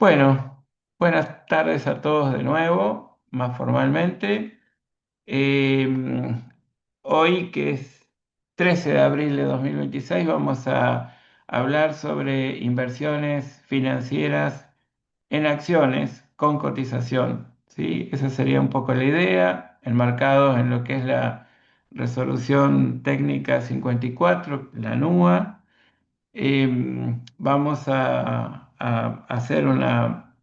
Bueno, buenas tardes a todos de nuevo, más formalmente. Eh, Hoy, que es 13 de abril de 2026, vamos a hablar sobre inversiones financieras en acciones con cotización, ¿sí? Esa sería un poco la idea, enmarcados en lo que es la resolución técnica 54, la NUA. Vamos a hacer una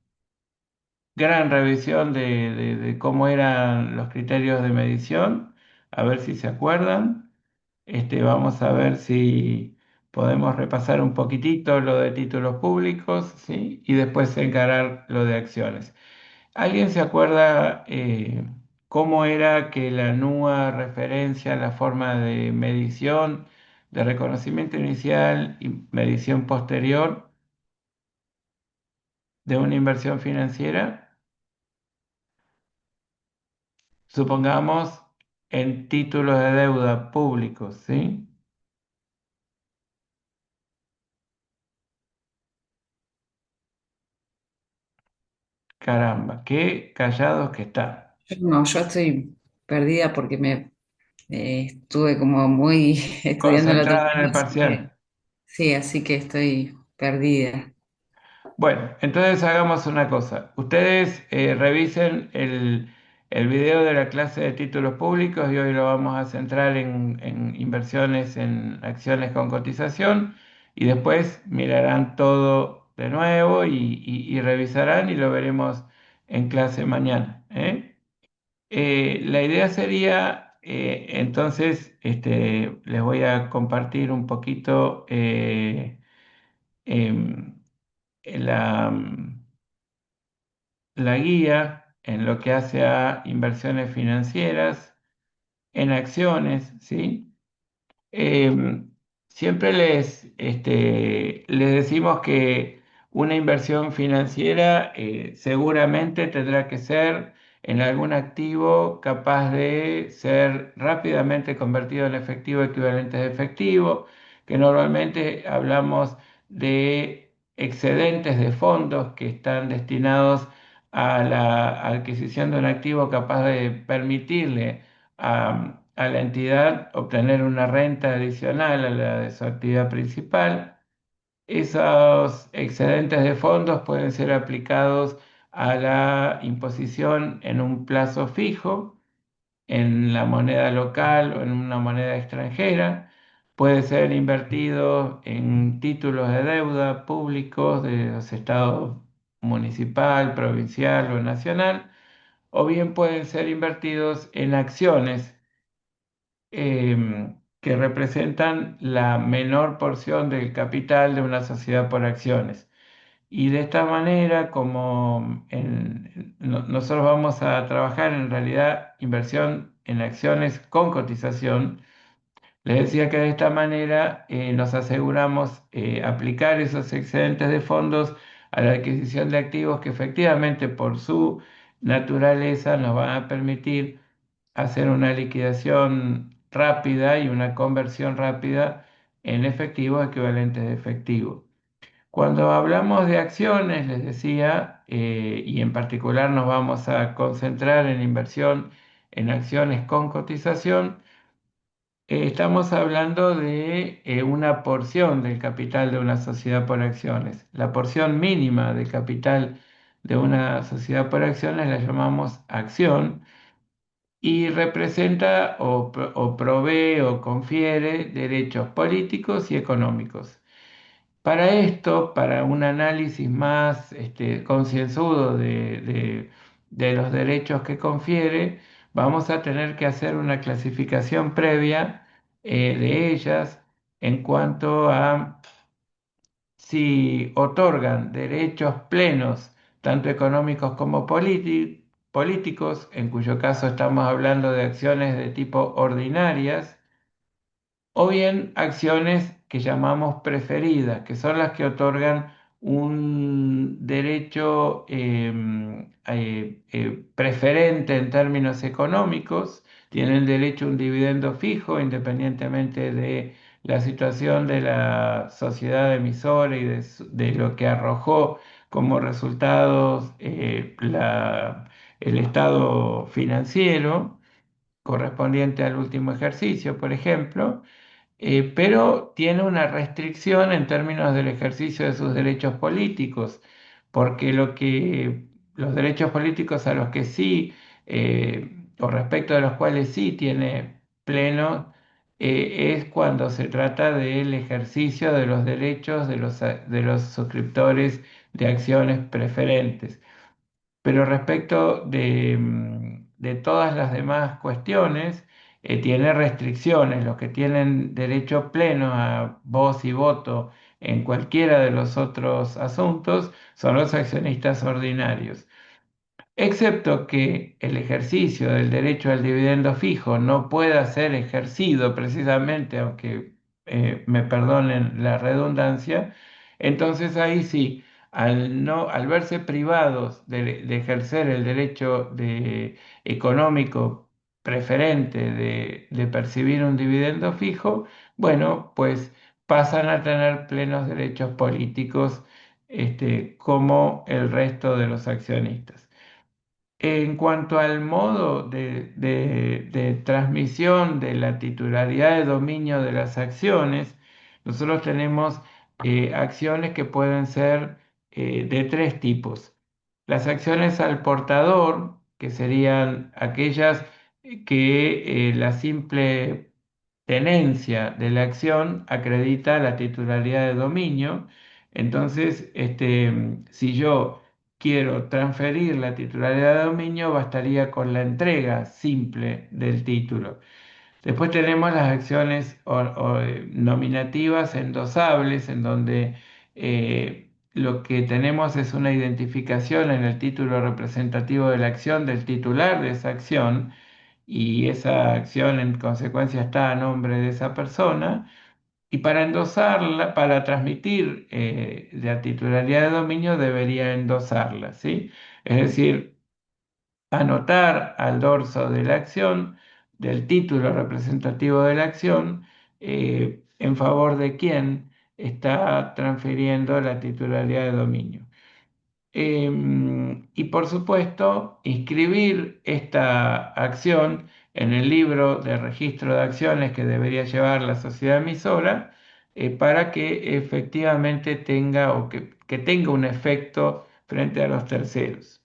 gran revisión de cómo eran los criterios de medición, a ver si se acuerdan. Vamos a ver si podemos repasar un poquitito lo de títulos públicos, ¿sí? Y después encarar lo de acciones. ¿Alguien se acuerda cómo era que la NUA referencia la forma de medición, de reconocimiento inicial y medición posterior de una inversión financiera? Supongamos en títulos de deuda públicos, ¿sí? Caramba, qué callados que están. Yo estoy perdida porque estuve como muy estudiando el otro Concentrada en tema, el parcial. así que estoy perdida. Bueno, entonces hagamos una cosa. Ustedes revisen el video de la clase de títulos públicos y hoy lo vamos a centrar en inversiones en acciones con cotización y después mirarán todo de nuevo y revisarán y lo veremos en clase mañana, ¿eh? La idea sería, entonces, les voy a compartir un poquito em, la, la guía en lo que hace a inversiones financieras, en acciones, ¿sí? Eh, Siempre les decimos que una inversión financiera seguramente tendrá que ser en algún activo capaz de ser rápidamente convertido en efectivo equivalente de efectivo, que normalmente hablamos de excedentes de fondos que están destinados a la adquisición de un activo capaz de permitirle a la entidad obtener una renta adicional a la de su actividad principal. Esos excedentes de fondos pueden ser aplicados a la imposición en un plazo fijo, en la moneda local o en una moneda extranjera. Puede ser invertido en títulos de deuda públicos de los estados municipal, provincial o nacional, o bien pueden ser invertidos en acciones que representan la menor porción del capital de una sociedad por acciones. Y de esta manera, como nosotros vamos a trabajar en realidad inversión en acciones con cotización, les decía que de esta manera nos aseguramos aplicar esos excedentes de fondos a la adquisición de activos que efectivamente por su naturaleza nos van a permitir hacer una liquidación rápida y una conversión rápida en efectivos equivalentes de efectivo. Cuando hablamos de acciones, les decía, y en particular nos vamos a concentrar en inversión en acciones con cotización, estamos hablando de una porción del capital de una sociedad por acciones. La porción mínima del capital de una sociedad por acciones la llamamos acción y representa o provee o confiere derechos políticos y económicos. Para esto, para un análisis más concienzudo de los derechos que confiere, vamos a tener que hacer una clasificación previa de ellas en cuanto a si otorgan derechos plenos, tanto económicos como políticos, en cuyo caso estamos hablando de acciones de tipo ordinarias, o bien acciones que llamamos preferidas, que son las que otorgan un derecho preferente en términos económicos, tienen derecho a un dividendo fijo independientemente de la situación de la sociedad emisora y de lo que arrojó como resultados el estado financiero correspondiente al último ejercicio, por ejemplo, pero tiene una restricción en términos del ejercicio de sus derechos políticos, porque los derechos políticos a los que sí, o respecto de los cuales sí tiene pleno, es cuando se trata del ejercicio de los derechos de los suscriptores de acciones preferentes. Pero respecto de todas las demás cuestiones, tiene restricciones. Los que tienen derecho pleno a voz y voto en cualquiera de los otros asuntos son los accionistas ordinarios. Excepto que el ejercicio del derecho al dividendo fijo no pueda ser ejercido precisamente, aunque me perdonen la redundancia, entonces ahí sí, al verse privados de ejercer el derecho económico preferente de percibir un dividendo fijo, bueno, pues pasan a tener plenos derechos políticos, como el resto de los accionistas. En cuanto al modo de transmisión de la titularidad de dominio de las acciones, nosotros tenemos acciones que pueden ser de tres tipos. Las acciones al portador, que serían aquellas que la simple tenencia de la acción acredita la titularidad de dominio. Entonces, si yo quiero transferir la titularidad de dominio, bastaría con la entrega simple del título. Después tenemos las acciones nominativas endosables, en donde lo que tenemos es una identificación en el título representativo de la acción del titular de esa acción, y esa acción en consecuencia está a nombre de esa persona. Y para endosarla, para transmitir la titularidad de dominio, debería endosarla, ¿sí? Es decir, anotar al dorso de la acción, del título representativo de la acción, en favor de quién está transfiriendo la titularidad de dominio. Y por supuesto, inscribir esta acción en el libro de registro de acciones que debería llevar la sociedad emisora, para que efectivamente tenga que tenga un efecto frente a los terceros.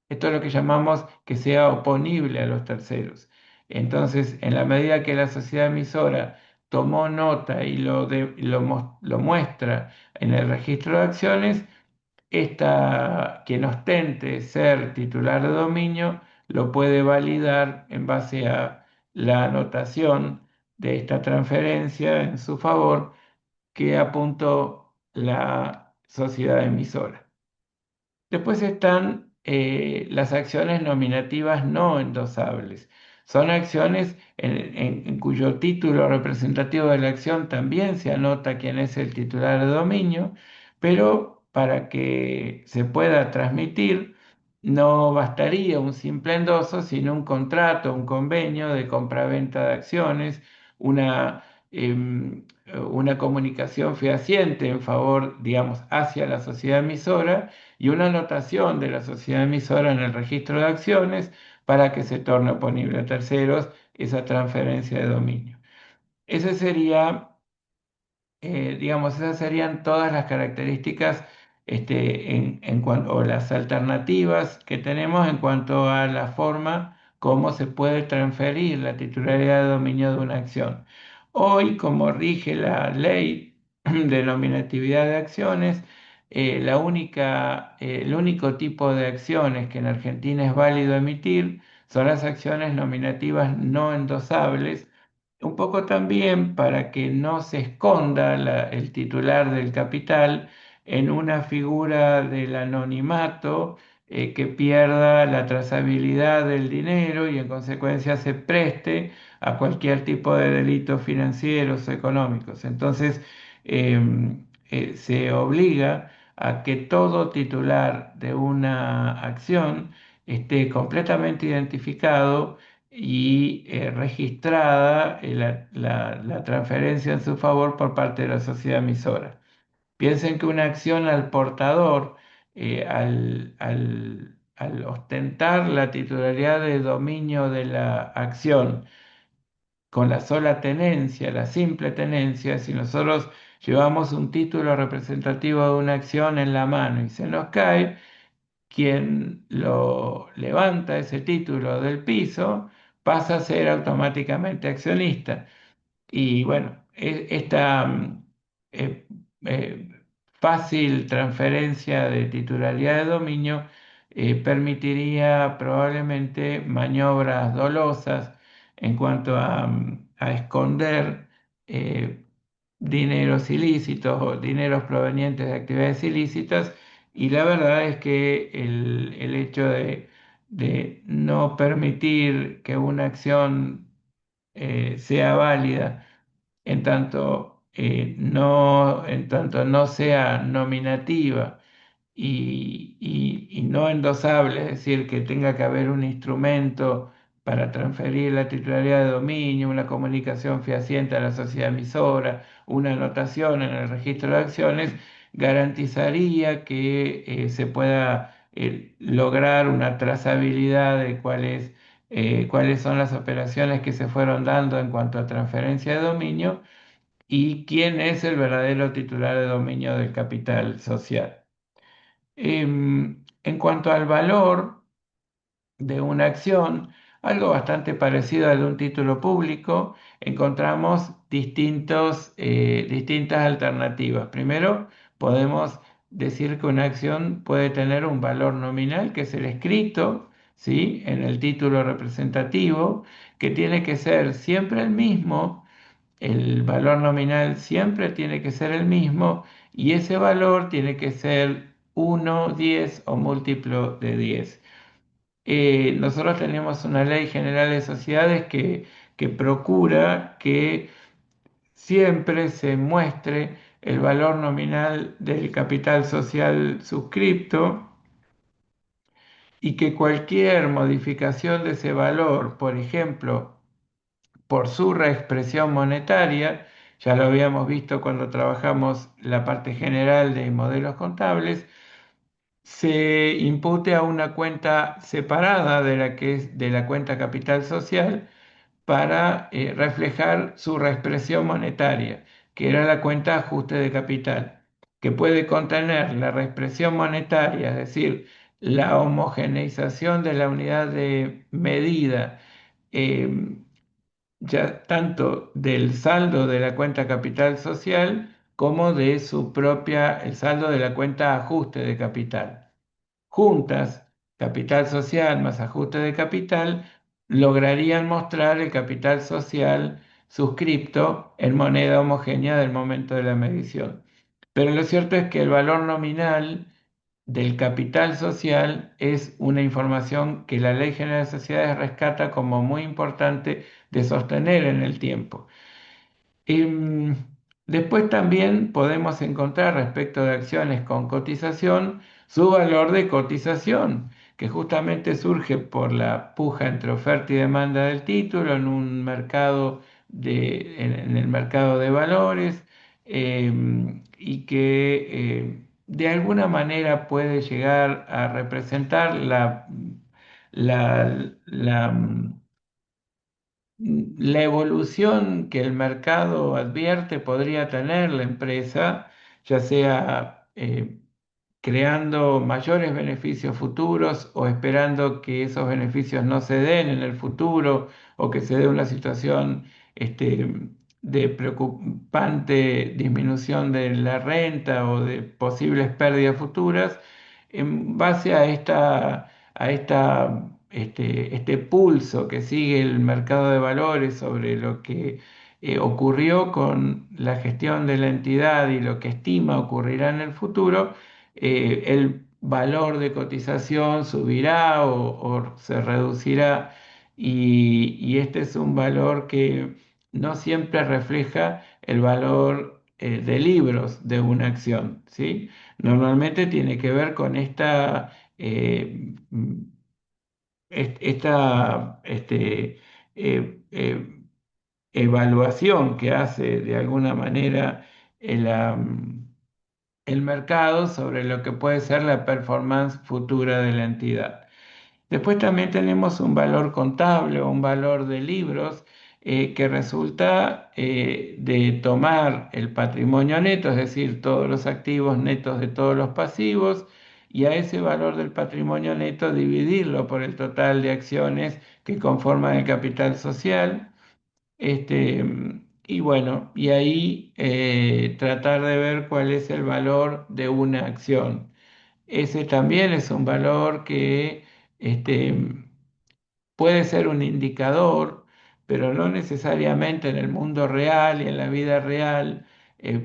Esto es lo que llamamos que sea oponible a los terceros. Entonces, en la medida que la sociedad emisora tomó nota y lo muestra en el registro de acciones, quien ostente ser titular de dominio lo puede validar en base a la anotación de esta transferencia en su favor que apuntó la sociedad emisora. Después están las acciones nominativas no endosables. Son acciones en cuyo título representativo de la acción también se anota quién es el titular de dominio, pero para que se pueda transmitir no bastaría un simple endoso, sino un contrato, un convenio de compraventa de acciones, una, una comunicación fehaciente en favor, digamos, hacia la sociedad emisora, y una anotación de la sociedad emisora en el registro de acciones para que se torne oponible a terceros esa transferencia de dominio. Ese sería, digamos, esas serían todas las características, o las alternativas que tenemos en cuanto a la forma como se puede transferir la titularidad de dominio de una acción. Hoy, como rige la ley de nominatividad de acciones, el único tipo de acciones que en Argentina es válido emitir son las acciones nominativas no endosables, un poco también para que no se esconda el titular del capital en una figura del anonimato, que pierda la trazabilidad del dinero y en consecuencia se preste a cualquier tipo de delitos financieros o económicos. Entonces, se obliga a que todo titular de una acción esté completamente identificado y registrada la transferencia en su favor por parte de la sociedad emisora. Piensen que una acción al portador al ostentar la titularidad de dominio de la acción con la sola tenencia, la simple tenencia, si nosotros llevamos un título representativo de una acción en la mano y se nos cae, quien lo levanta ese título del piso pasa a ser automáticamente accionista. Y bueno, esta eh, eh, fácil transferencia de titularidad de dominio permitiría probablemente maniobras dolosas en cuanto a esconder eh, dineros ilícitos o dineros provenientes de actividades ilícitas. Y la verdad es que el hecho de no permitir que una acción sea válida en tanto no sea nominativa y no endosable, es decir, que tenga que haber un instrumento para transferir la titularidad de dominio, una comunicación fehaciente a la sociedad emisora, una anotación en el registro de acciones, garantizaría que se pueda lograr una trazabilidad de cuáles son las operaciones que se fueron dando en cuanto a transferencia de dominio y quién es el verdadero titular de dominio del capital social. En cuanto al valor de una acción, algo bastante parecido al de un título público, encontramos distintas alternativas. Primero, podemos decir que una acción puede tener un valor nominal, que es el escrito, ¿sí?, en el título representativo, que tiene que ser siempre el mismo. El valor nominal siempre tiene que ser el mismo y ese valor tiene que ser 1, 10 o múltiplo de 10. Nosotros tenemos una ley general de sociedades que procura que siempre se muestre el valor nominal del capital social suscripto y que cualquier modificación de ese valor, por ejemplo, por su reexpresión monetaria, ya lo habíamos visto cuando trabajamos la parte general de modelos contables, se impute a una cuenta separada de la que es de la cuenta capital social para reflejar su reexpresión monetaria, que era la cuenta ajuste de capital, que puede contener la reexpresión monetaria, es decir, la homogeneización de la unidad de medida, eh, ya tanto del saldo de la cuenta capital social como de su propia, el saldo de la cuenta ajuste de capital. Juntas, capital social más ajuste de capital, lograrían mostrar el capital social suscripto en moneda homogénea del momento de la medición. Pero lo cierto es que el valor nominal del capital social es una información que la Ley General de Sociedades rescata como muy importante de sostener en el tiempo. Em, Después también podemos encontrar respecto de acciones con cotización su valor de cotización, que justamente surge por la puja entre oferta y demanda del título en un mercado en el mercado de valores, y que de alguna manera puede llegar a representar la la evolución que el mercado advierte podría tener la empresa, ya sea creando mayores beneficios futuros o esperando que esos beneficios no se den en el futuro o que se dé una situación de preocupante disminución de la renta o de posibles pérdidas futuras, en base a este pulso que sigue el mercado de valores sobre lo que ocurrió con la gestión de la entidad y lo que estima ocurrirá en el futuro, el valor de cotización subirá o se reducirá y este es un valor que no siempre refleja el valor de libros de una acción, ¿sí? Normalmente tiene que ver con esta evaluación que hace de alguna manera el, el mercado sobre lo que puede ser la performance futura de la entidad. Después también tenemos un valor contable o un valor de libros que resulta de tomar el patrimonio neto, es decir, todos los activos netos de todos los pasivos, y a ese valor del patrimonio neto dividirlo por el total de acciones que conforman el capital social. Y bueno, y ahí tratar de ver cuál es el valor de una acción. Ese también es un valor que este, puede ser un indicador, pero no necesariamente en el mundo real y en la vida real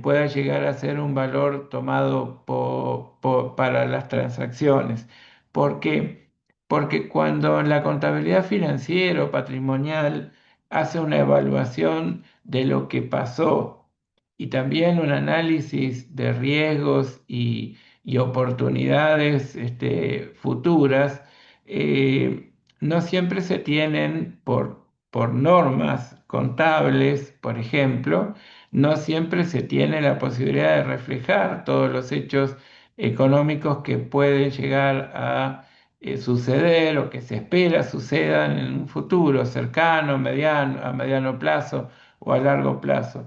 pueda llegar a ser un valor tomado para las transacciones. ¿Por qué? Porque cuando la contabilidad financiera o patrimonial hace una evaluación de lo que pasó y también un análisis de riesgos y oportunidades futuras, no siempre se tienen por normas contables, por ejemplo, no siempre se tiene la posibilidad de reflejar todos los hechos económicos que pueden llegar a suceder o que se espera sucedan en un futuro cercano, mediano, a mediano plazo o a largo plazo.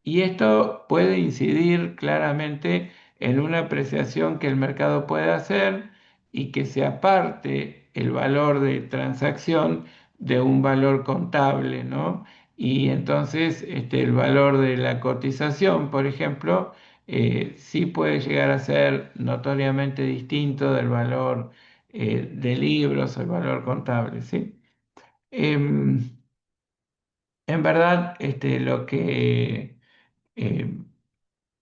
Y esto puede incidir claramente en una apreciación que el mercado puede hacer y que se aparte el valor de transacción de un valor contable, ¿no? Y entonces el valor de la cotización, por ejemplo, sí puede llegar a ser notoriamente distinto del valor de libros o el valor contable, ¿sí? Em, en verdad, lo que eh,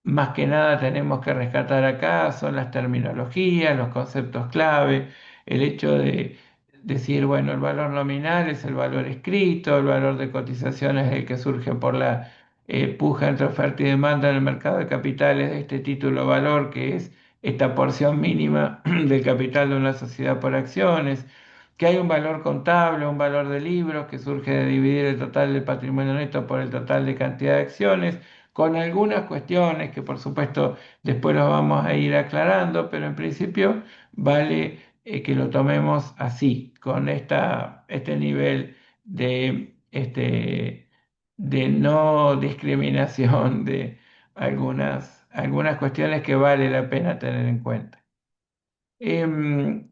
más que nada tenemos que rescatar acá son las terminologías, los conceptos clave, el hecho de decir, bueno, el valor nominal es el valor escrito, el valor de cotización es el que surge por la puja entre oferta y demanda en el mercado de capitales de este título valor, que es esta porción mínima del capital de una sociedad por acciones, que hay un valor contable, un valor de libros que surge de dividir el total del patrimonio neto por el total de cantidad de acciones con algunas cuestiones que por supuesto después los vamos a ir aclarando, pero en principio vale que lo tomemos así, con este nivel de no discriminación de algunas cuestiones que vale la pena tener en cuenta. Em,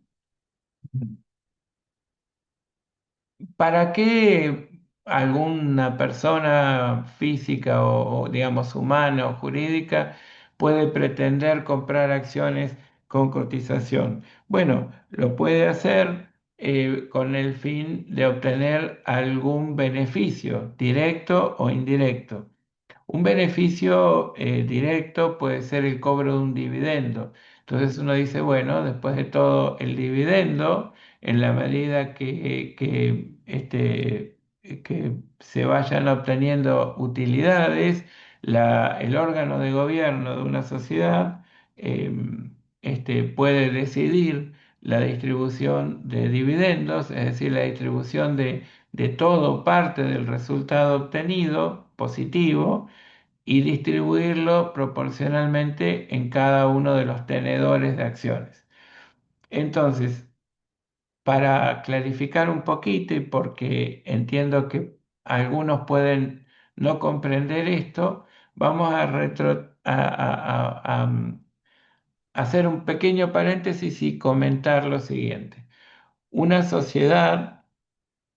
¿Para qué alguna persona física digamos, humana o jurídica puede pretender comprar acciones con cotización? Bueno, lo puede hacer con el fin de obtener algún beneficio, directo o indirecto. Un beneficio directo puede ser el cobro de un dividendo. Entonces uno dice, bueno, después de todo, el dividendo, en la medida que se vayan obteniendo utilidades, el órgano de gobierno de una sociedad eh, puede decidir la distribución de dividendos, es decir, la distribución de todo o parte del resultado obtenido positivo y distribuirlo proporcionalmente en cada uno de los tenedores de acciones. Entonces, para clarificar un poquito y porque entiendo que algunos pueden no comprender esto, vamos a hacer un pequeño paréntesis y comentar lo siguiente. Una sociedad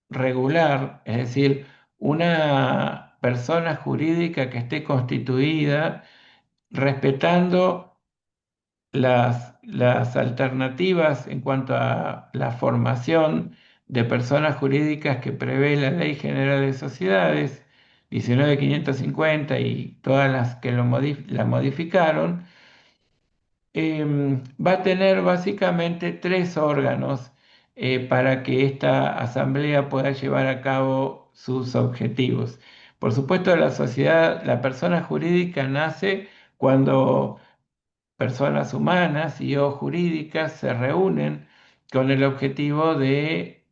regular, es decir, una persona jurídica que esté constituida respetando las alternativas en cuanto a la formación de personas jurídicas que prevé la Ley General de Sociedades 19.550 y todas las que la modificaron, va a tener básicamente tres órganos para que esta asamblea pueda llevar a cabo sus objetivos. Por supuesto, la persona jurídica nace cuando personas humanas y o jurídicas se reúnen con el objetivo de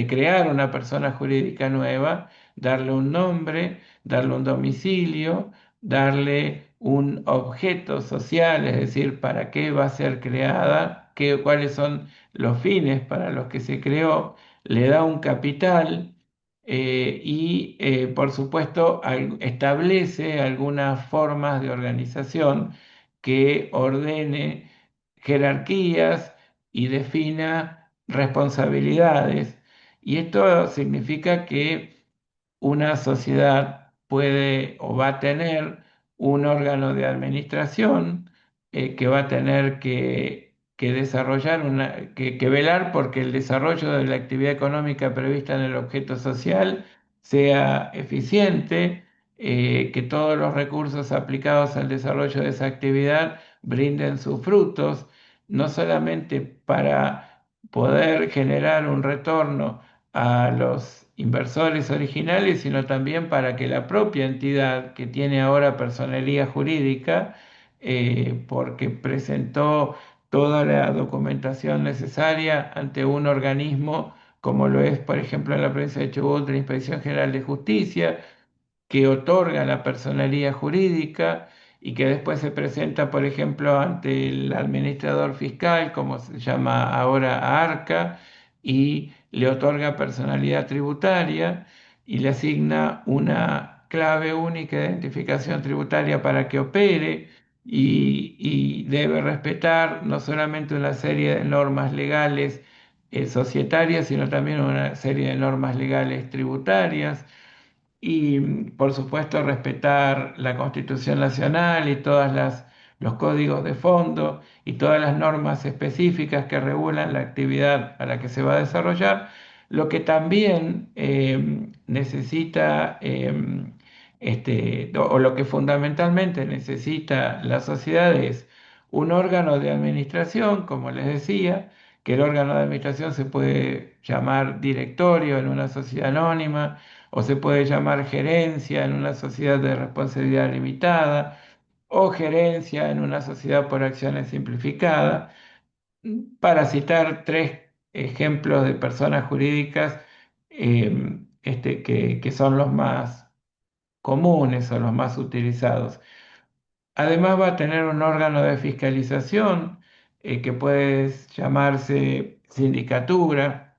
crear una persona jurídica nueva, darle un nombre, darle un domicilio, darle un objeto social, es decir, para qué va a ser creada, cuáles son los fines para los que se creó, le da un capital y, por supuesto, establece algunas formas de organización que ordene jerarquías y defina responsabilidades. Y esto significa que una sociedad puede o va a tener un órgano de administración que va a tener que desarrollar que velar porque el desarrollo de la actividad económica prevista en el objeto social sea eficiente, que todos los recursos aplicados al desarrollo de esa actividad brinden sus frutos, no solamente para poder generar un retorno a los inversores originales, sino también para que la propia entidad que tiene ahora personería jurídica, porque presentó toda la documentación necesaria ante un organismo como lo es, por ejemplo, en la provincia de Chubut, la Inspección General de Justicia, que otorga la personería jurídica y que después se presenta, por ejemplo, ante el administrador fiscal, como se llama ahora ARCA, y le otorga personalidad tributaria y le asigna una clave única de identificación tributaria para que opere y debe respetar no solamente una serie de normas legales societarias, sino también una serie de normas legales tributarias y, por supuesto, respetar la Constitución Nacional y los códigos de fondo y todas las normas específicas que regulan la actividad a la que se va a desarrollar, lo que también necesita, o lo que fundamentalmente necesita la sociedad es un órgano de administración, como les decía, que el órgano de administración se puede llamar directorio en una sociedad anónima, o se puede llamar gerencia en una sociedad de responsabilidad limitada, o gerencia en una sociedad por acciones simplificada, para citar tres ejemplos de personas jurídicas que son los más comunes o los más utilizados. Además va a tener un órgano de fiscalización que puede llamarse sindicatura,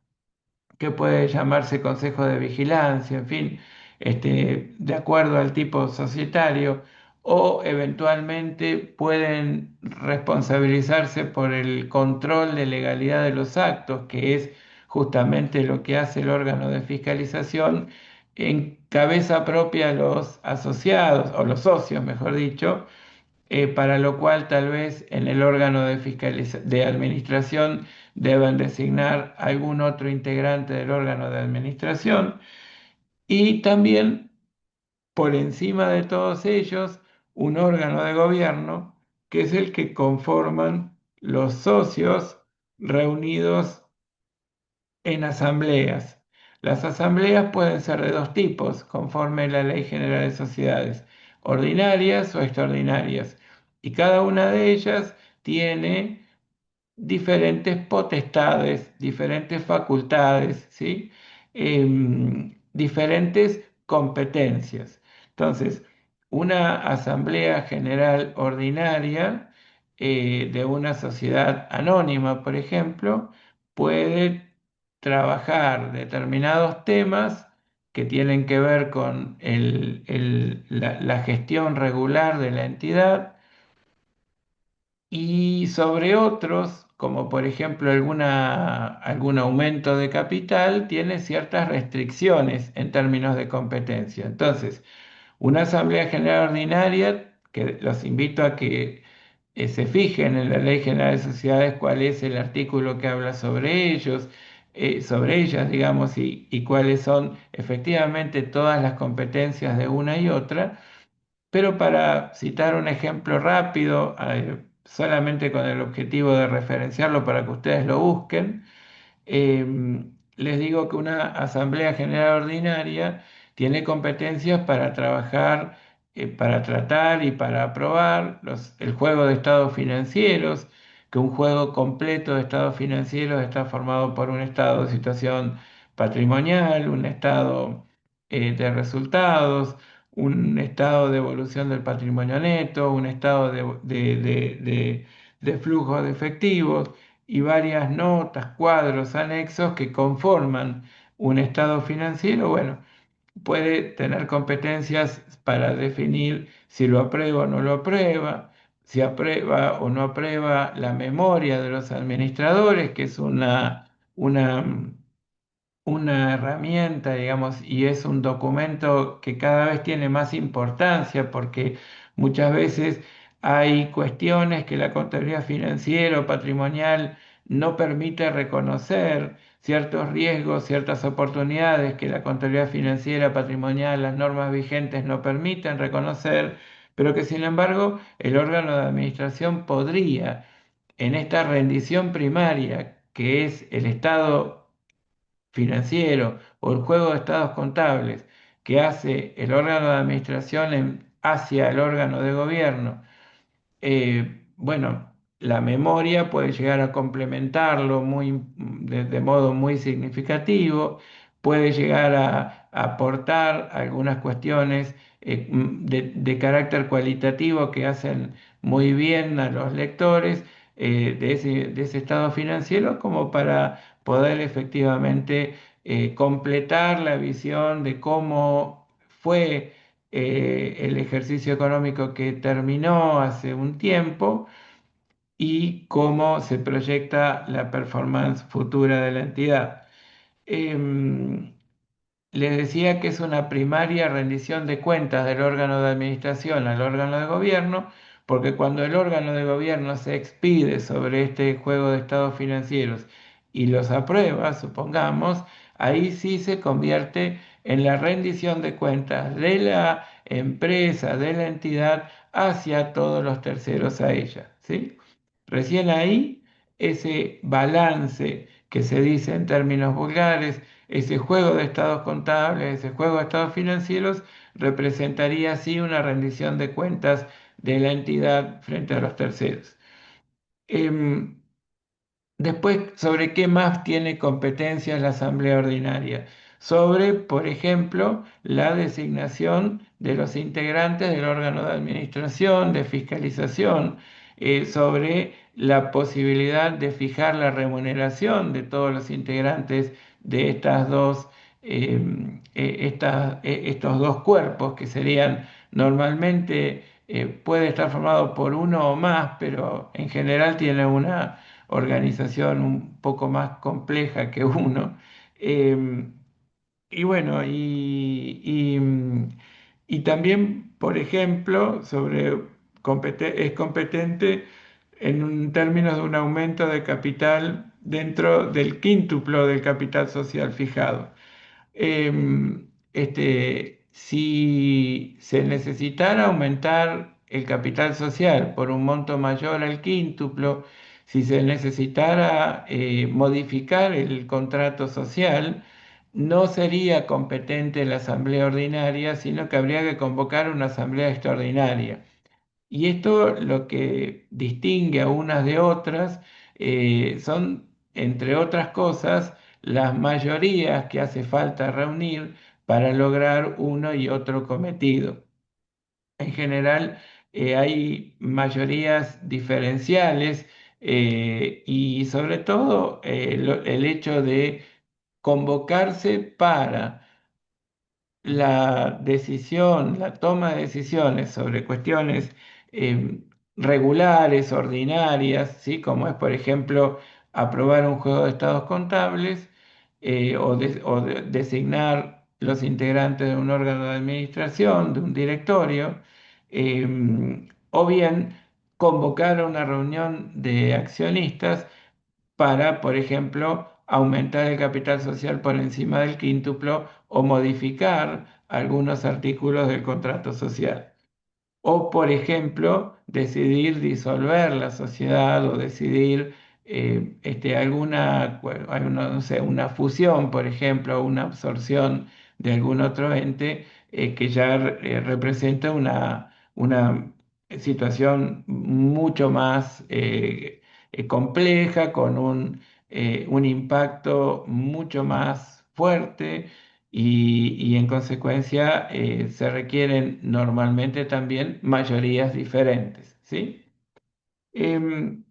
que puede llamarse consejo de vigilancia, en fin, de acuerdo al tipo societario, o eventualmente pueden responsabilizarse por el control de legalidad de los actos, que es justamente lo que hace el órgano de fiscalización en cabeza propia a los asociados, o los socios, mejor dicho, para lo cual tal vez en el órgano de administración deben designar algún otro integrante del órgano de administración y también por encima de todos ellos un órgano de gobierno que es el que conforman los socios reunidos en asambleas. Las asambleas pueden ser de dos tipos, conforme la Ley General de Sociedades, ordinarias o extraordinarias, y cada una de ellas tiene diferentes potestades, diferentes facultades, ¿sí? Diferentes competencias. Entonces, una asamblea general ordinaria de una sociedad anónima, por ejemplo, puede trabajar determinados temas que tienen que ver con la gestión regular de la entidad y sobre otros, como por ejemplo algún aumento de capital, tiene ciertas restricciones en términos de competencia. Entonces, una Asamblea General Ordinaria, que los invito a que se fijen en la Ley General de Sociedades cuál es el artículo que habla sobre ellos, sobre ellas, digamos, y cuáles son efectivamente todas las competencias de una y otra. Pero para citar un ejemplo rápido, solamente con el objetivo de referenciarlo para que ustedes lo busquen, eh, les digo que una Asamblea General Ordinaria tiene competencias para trabajar, para tratar y para aprobar el juego de estados financieros, que un juego completo de estados financieros está formado por un estado de situación patrimonial, un estado de resultados, un estado de evolución del patrimonio neto, un estado de flujo de efectivos y varias notas, cuadros, anexos que conforman un estado financiero. Bueno, puede tener competencias para definir si lo aprueba o no lo aprueba, si aprueba o no aprueba la memoria de los administradores, que es una una herramienta, digamos, y es un documento que cada vez tiene más importancia porque muchas veces hay cuestiones que la contabilidad financiera o patrimonial no permite reconocer, ciertos riesgos, ciertas oportunidades que la contabilidad financiera, patrimonial, las normas vigentes no permiten reconocer, pero que sin embargo el órgano de administración podría, en esta rendición primaria, que es el estado financiero o el juego de estados contables que hace el órgano de administración hacia el órgano de gobierno, bueno, la memoria puede llegar a complementarlo de modo muy significativo, puede llegar a aportar algunas cuestiones de carácter cualitativo que hacen muy bien a los lectores de ese estado financiero como para poder efectivamente completar la visión de cómo fue el ejercicio económico que terminó hace un tiempo y cómo se proyecta la performance futura de la entidad. Em, Les decía que es una primaria rendición de cuentas del órgano de administración al órgano de gobierno, porque cuando el órgano de gobierno se expide sobre este juego de estados financieros y los aprueba, supongamos, ahí sí se convierte en la rendición de cuentas de la empresa, de la entidad, hacia todos los terceros a ella, ¿sí? Recién ahí, ese balance que se dice en términos vulgares, ese juego de estados contables, ese juego de estados financieros, representaría así una rendición de cuentas de la entidad frente a los terceros. Em, Después, ¿sobre qué más tiene competencias la Asamblea Ordinaria? Sobre, por ejemplo, la designación de los integrantes del órgano de administración, de fiscalización, sobre la posibilidad de fijar la remuneración de todos los integrantes de estos dos cuerpos, que serían normalmente, puede estar formado por uno o más, pero en general tiene una organización un poco más compleja que uno. Eh, y bueno, y también, por ejemplo, es competente términos de un aumento de capital dentro del quíntuplo del capital social fijado. Si se necesitara aumentar el capital social por un monto mayor al quíntuplo, si se necesitara modificar el contrato social, no sería competente la asamblea ordinaria, sino que habría que convocar una asamblea extraordinaria. Y esto lo que distingue a unas de otras son, entre otras cosas, las mayorías que hace falta reunir para lograr uno y otro cometido. En general, hay mayorías diferenciales y sobre todo el hecho de convocarse para la decisión, la toma de decisiones sobre cuestiones eh, regulares, ordinarias, ¿sí? Como es, por ejemplo, aprobar un juego de estados contables designar los integrantes de un órgano de administración, de un directorio, o bien convocar a una reunión de accionistas para, por ejemplo, aumentar el capital social por encima del quíntuplo o modificar algunos artículos del contrato social. O, por ejemplo, decidir disolver la sociedad o decidir no sé, una fusión, por ejemplo, o una absorción de algún otro ente que ya representa una situación mucho más compleja, con un impacto mucho más fuerte y en consecuencia se requieren normalmente también mayorías diferentes, ¿sí? Em,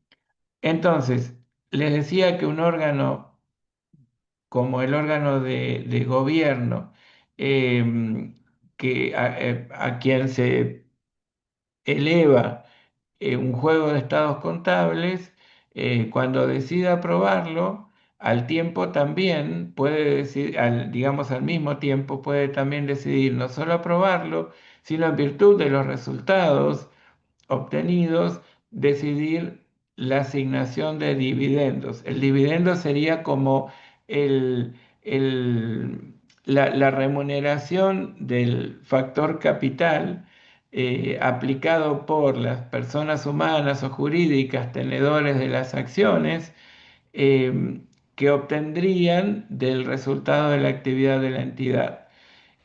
entonces, les decía que un órgano como el órgano de gobierno, a quien se eleva un juego de estados contables, cuando decida aprobarlo, al tiempo también puede decidir, digamos al mismo tiempo puede también decidir no solo aprobarlo, sino en virtud de los resultados obtenidos, decidir la asignación de dividendos. El dividendo sería como el, la remuneración del factor capital aplicado por las personas humanas o jurídicas tenedores de las acciones eh, que obtendrían del resultado de la actividad de la entidad.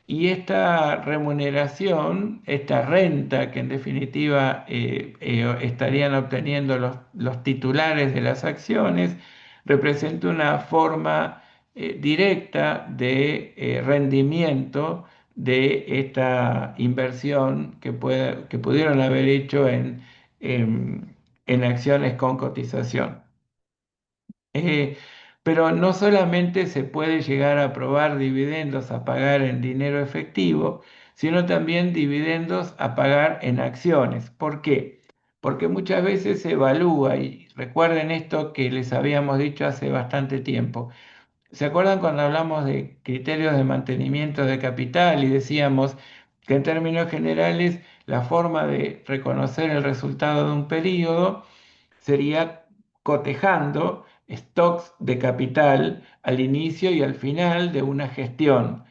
Y esta remuneración, esta renta que en definitiva estarían obteniendo los titulares de las acciones, representa una forma directa de rendimiento de esta inversión que pudieron haber hecho en acciones con cotización. Eh, pero no solamente se puede llegar a aprobar dividendos a pagar en dinero efectivo, sino también dividendos a pagar en acciones. ¿Por qué? Porque muchas veces se evalúa, y recuerden esto que les habíamos dicho hace bastante tiempo. ¿Se acuerdan cuando hablamos de criterios de mantenimiento de capital y decíamos que en términos generales la forma de reconocer el resultado de un periodo sería cotejando stocks de capital al inicio y al final de una gestión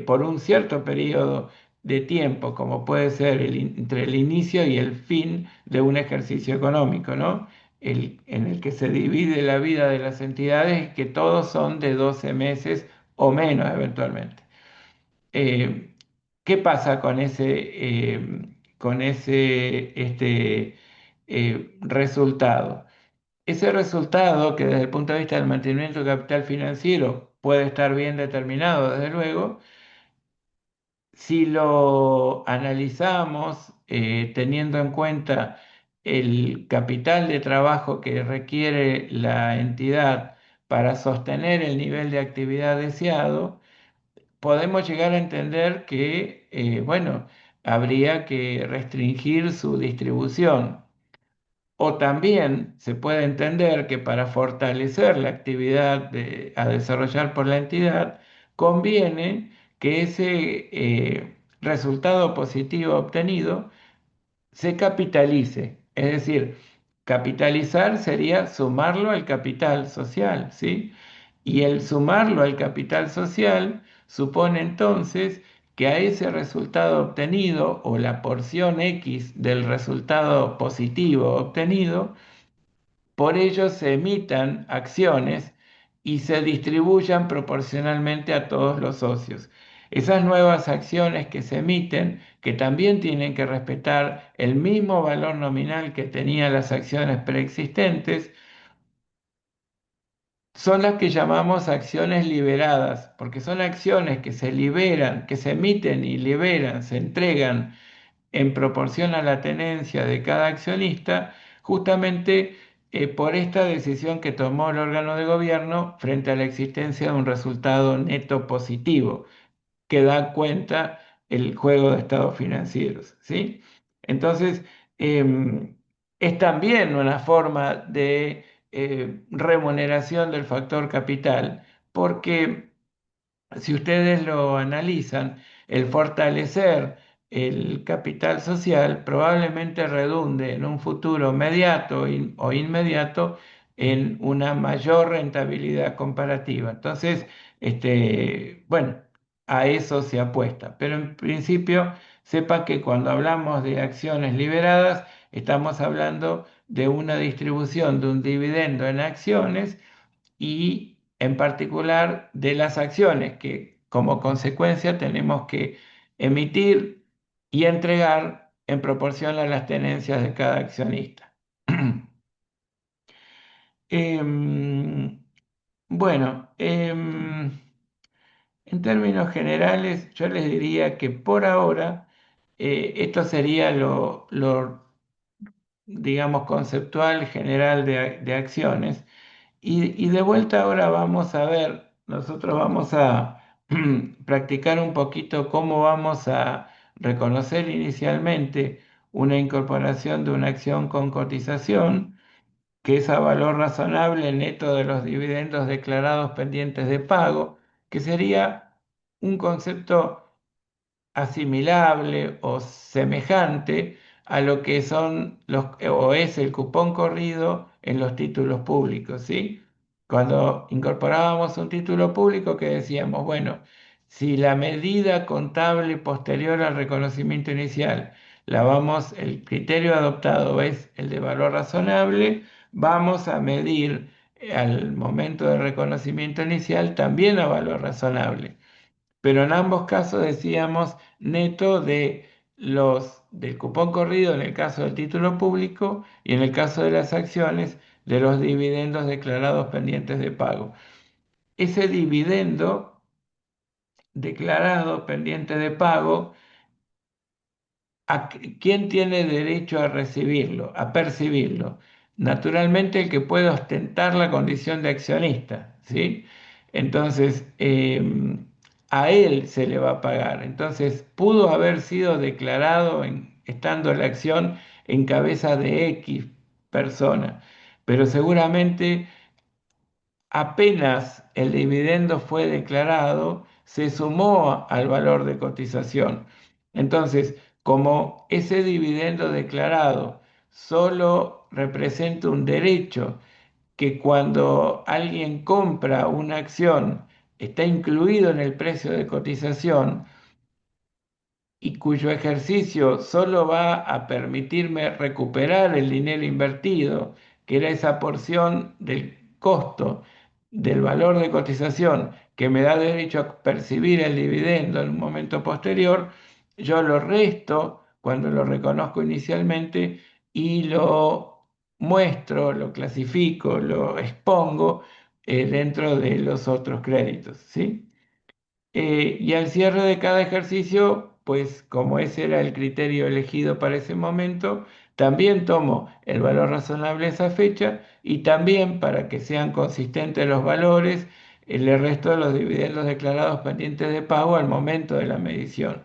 por un cierto periodo de tiempo, como puede ser entre el inicio y el fin de un ejercicio económico, ¿no? En el que se divide la vida de las entidades, que todos son de 12 meses o menos eventualmente. Eh, ¿Qué pasa con ese resultado? Ese resultado, que desde el punto de vista del mantenimiento de capital financiero puede estar bien determinado, desde luego, si lo analizamos teniendo en cuenta el capital de trabajo que requiere la entidad para sostener el nivel de actividad deseado, podemos llegar a entender que, bueno, habría que restringir su distribución. O también se puede entender que para fortalecer la actividad a desarrollar por la entidad, conviene que ese resultado positivo obtenido se capitalice. Es decir, capitalizar sería sumarlo al capital social, ¿sí? Y el sumarlo al capital social supone entonces que a ese resultado obtenido o la porción X del resultado positivo obtenido, por ello se emitan acciones y se distribuyan proporcionalmente a todos los socios. Esas nuevas acciones que se emiten, que también tienen que respetar el mismo valor nominal que tenían las acciones preexistentes, son las que llamamos acciones liberadas, porque son acciones que se liberan, que se emiten y liberan, se entregan en proporción a la tenencia de cada accionista, justamente por esta decisión que tomó el órgano de gobierno frente a la existencia de un resultado neto positivo que da cuenta el juego de estados financieros, ¿sí? Entonces, es también una forma de remuneración del factor capital, porque si ustedes lo analizan, el fortalecer el capital social probablemente redunde en un futuro mediato o inmediato en una mayor rentabilidad comparativa. Entonces, bueno, a eso se apuesta. Pero en principio, sepa que cuando hablamos de acciones liberadas, estamos hablando de una distribución de un dividendo en acciones y en particular de las acciones que como consecuencia tenemos que emitir y entregar en proporción a las tenencias de cada accionista. Em, bueno, en términos generales, yo les diría que por ahora esto sería digamos, conceptual general de acciones. Y de vuelta ahora vamos a ver, nosotros vamos a practicar un poquito cómo vamos a reconocer inicialmente una incorporación de una acción con cotización, que es a valor razonable neto de los dividendos declarados pendientes de pago, que sería un concepto asimilable o semejante a lo que son o es el cupón corrido en los títulos públicos, ¿sí? Cuando incorporábamos un título público que decíamos, bueno, si la medida contable posterior al reconocimiento inicial, el criterio adoptado es el de valor razonable, vamos a medir al momento del reconocimiento inicial también a valor razonable, pero en ambos casos decíamos neto del cupón corrido en el caso del título público y en el caso de las acciones de los dividendos declarados pendientes de pago. Ese dividendo declarado pendiente de pago, ¿quién tiene derecho a recibirlo, a percibirlo? Naturalmente el que pueda ostentar la condición de accionista, ¿sí? Entonces, a él se le va a pagar. Entonces, pudo haber sido declarado estando la acción en cabeza de X persona, pero seguramente apenas el dividendo fue declarado, se sumó al valor de cotización. Entonces, como ese dividendo declarado solo representa un derecho que cuando alguien compra una acción está incluido en el precio de cotización, y cuyo ejercicio solo va a permitirme recuperar el dinero invertido, que era esa porción del costo del valor de cotización que me da derecho a percibir el dividendo en un momento posterior, yo lo resto cuando lo reconozco inicialmente y lo muestro, lo clasifico, lo expongo dentro de los otros créditos, ¿sí? Y al cierre de cada ejercicio, pues como ese era el criterio elegido para ese momento, también tomo el valor razonable de esa fecha y también para que sean consistentes los valores, el resto de los dividendos declarados pendientes de pago al momento de la medición.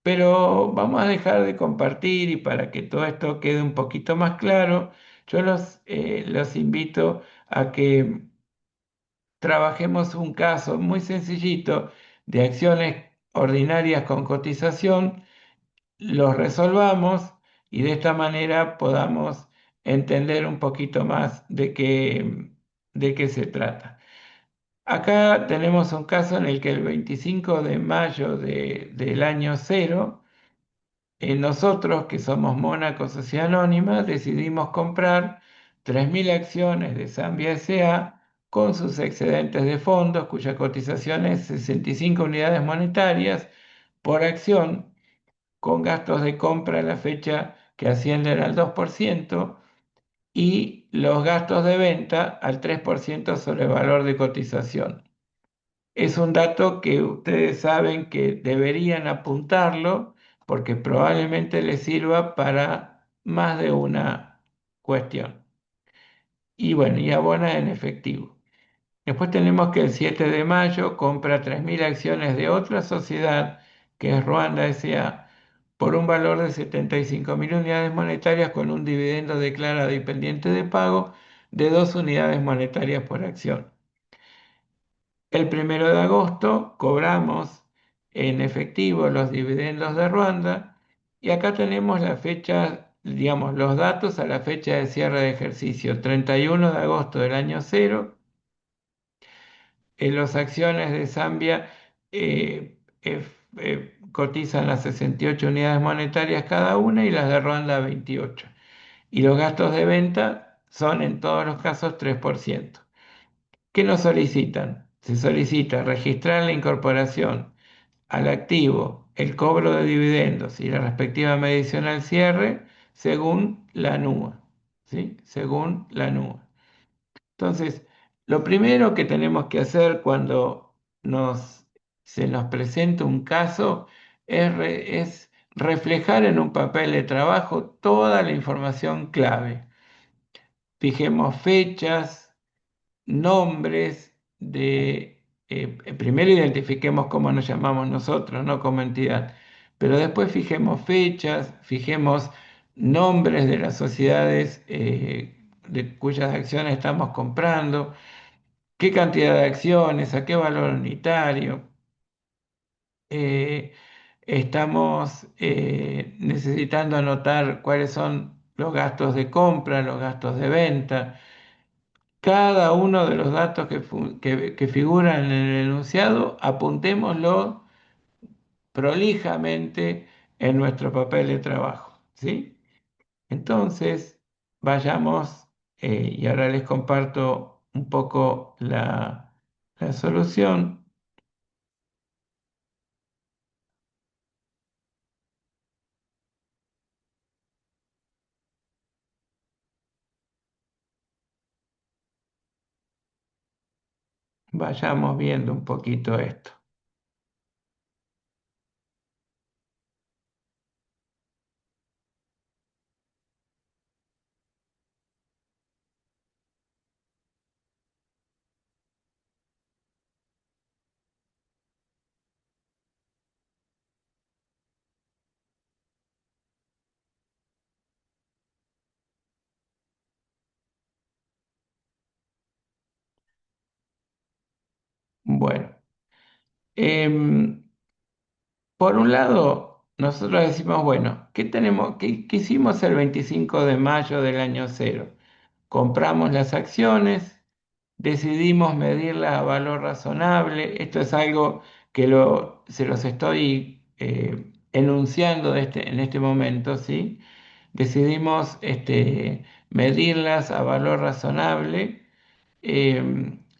Pero vamos a dejar de compartir y para que todo esto quede un poquito más claro, yo los invito a que trabajemos un caso muy sencillito de acciones ordinarias con cotización, los resolvamos y de esta manera podamos entender un poquito más de qué se trata. Acá tenemos un caso en el que el 25 de mayo del año cero, nosotros, que somos Mónaco Sociedad Anónima, decidimos comprar 3.000 acciones de Zambia S.A. con sus excedentes de fondos, cuya cotización es 65 unidades monetarias por acción, con gastos de compra a la fecha que ascienden al 2% y los gastos de venta al 3% sobre el valor de cotización. Es un dato que ustedes saben que deberían apuntarlo porque probablemente les sirva para más de una cuestión. Y bueno, y abona en efectivo. Después tenemos que el 7 de mayo compra 3.000 acciones de otra sociedad, que es Ruanda S.A., por un valor de 75.000 unidades monetarias con un dividendo declarado y pendiente de pago de 2 unidades monetarias por acción. El 1 de agosto cobramos en efectivo los dividendos de Ruanda y acá tenemos la fecha, digamos, los datos a la fecha de cierre de ejercicio, 31 de agosto del año cero. Las acciones de Zambia cotizan a 68 unidades monetarias cada una y las de Ruanda 28. Y los gastos de venta son en todos los casos 3%. ¿Qué nos solicitan? Se solicita registrar la incorporación al activo, el cobro de dividendos y la respectiva medición al cierre según la NUA, ¿sí? Según la NUA. Entonces, lo primero que tenemos que hacer cuando nos, se nos presenta un caso, es reflejar en un papel de trabajo toda la información clave. Fijemos fechas, nombres primero identifiquemos cómo nos llamamos nosotros, no como entidad, pero después fijemos fechas, fijemos nombres de las sociedades de cuyas acciones estamos comprando, qué cantidad de acciones, a qué valor unitario. Eh, Estamos necesitando anotar cuáles son los gastos de compra, los gastos de venta. Cada uno de los datos que figuran en el enunciado, apuntémoslo prolijamente en nuestro papel de trabajo, ¿sí? Entonces, vayamos, y ahora les comparto un poco la solución. Vayamos viendo un poquito esto. Bueno, em, por un lado, nosotros decimos, bueno, ¿qué tenemos, qué hicimos el 25 de mayo del año cero? Compramos las acciones, decidimos medirlas a valor razonable. Esto es algo que se los estoy enunciando en este momento, ¿sí? Decidimos medirlas a valor razonable,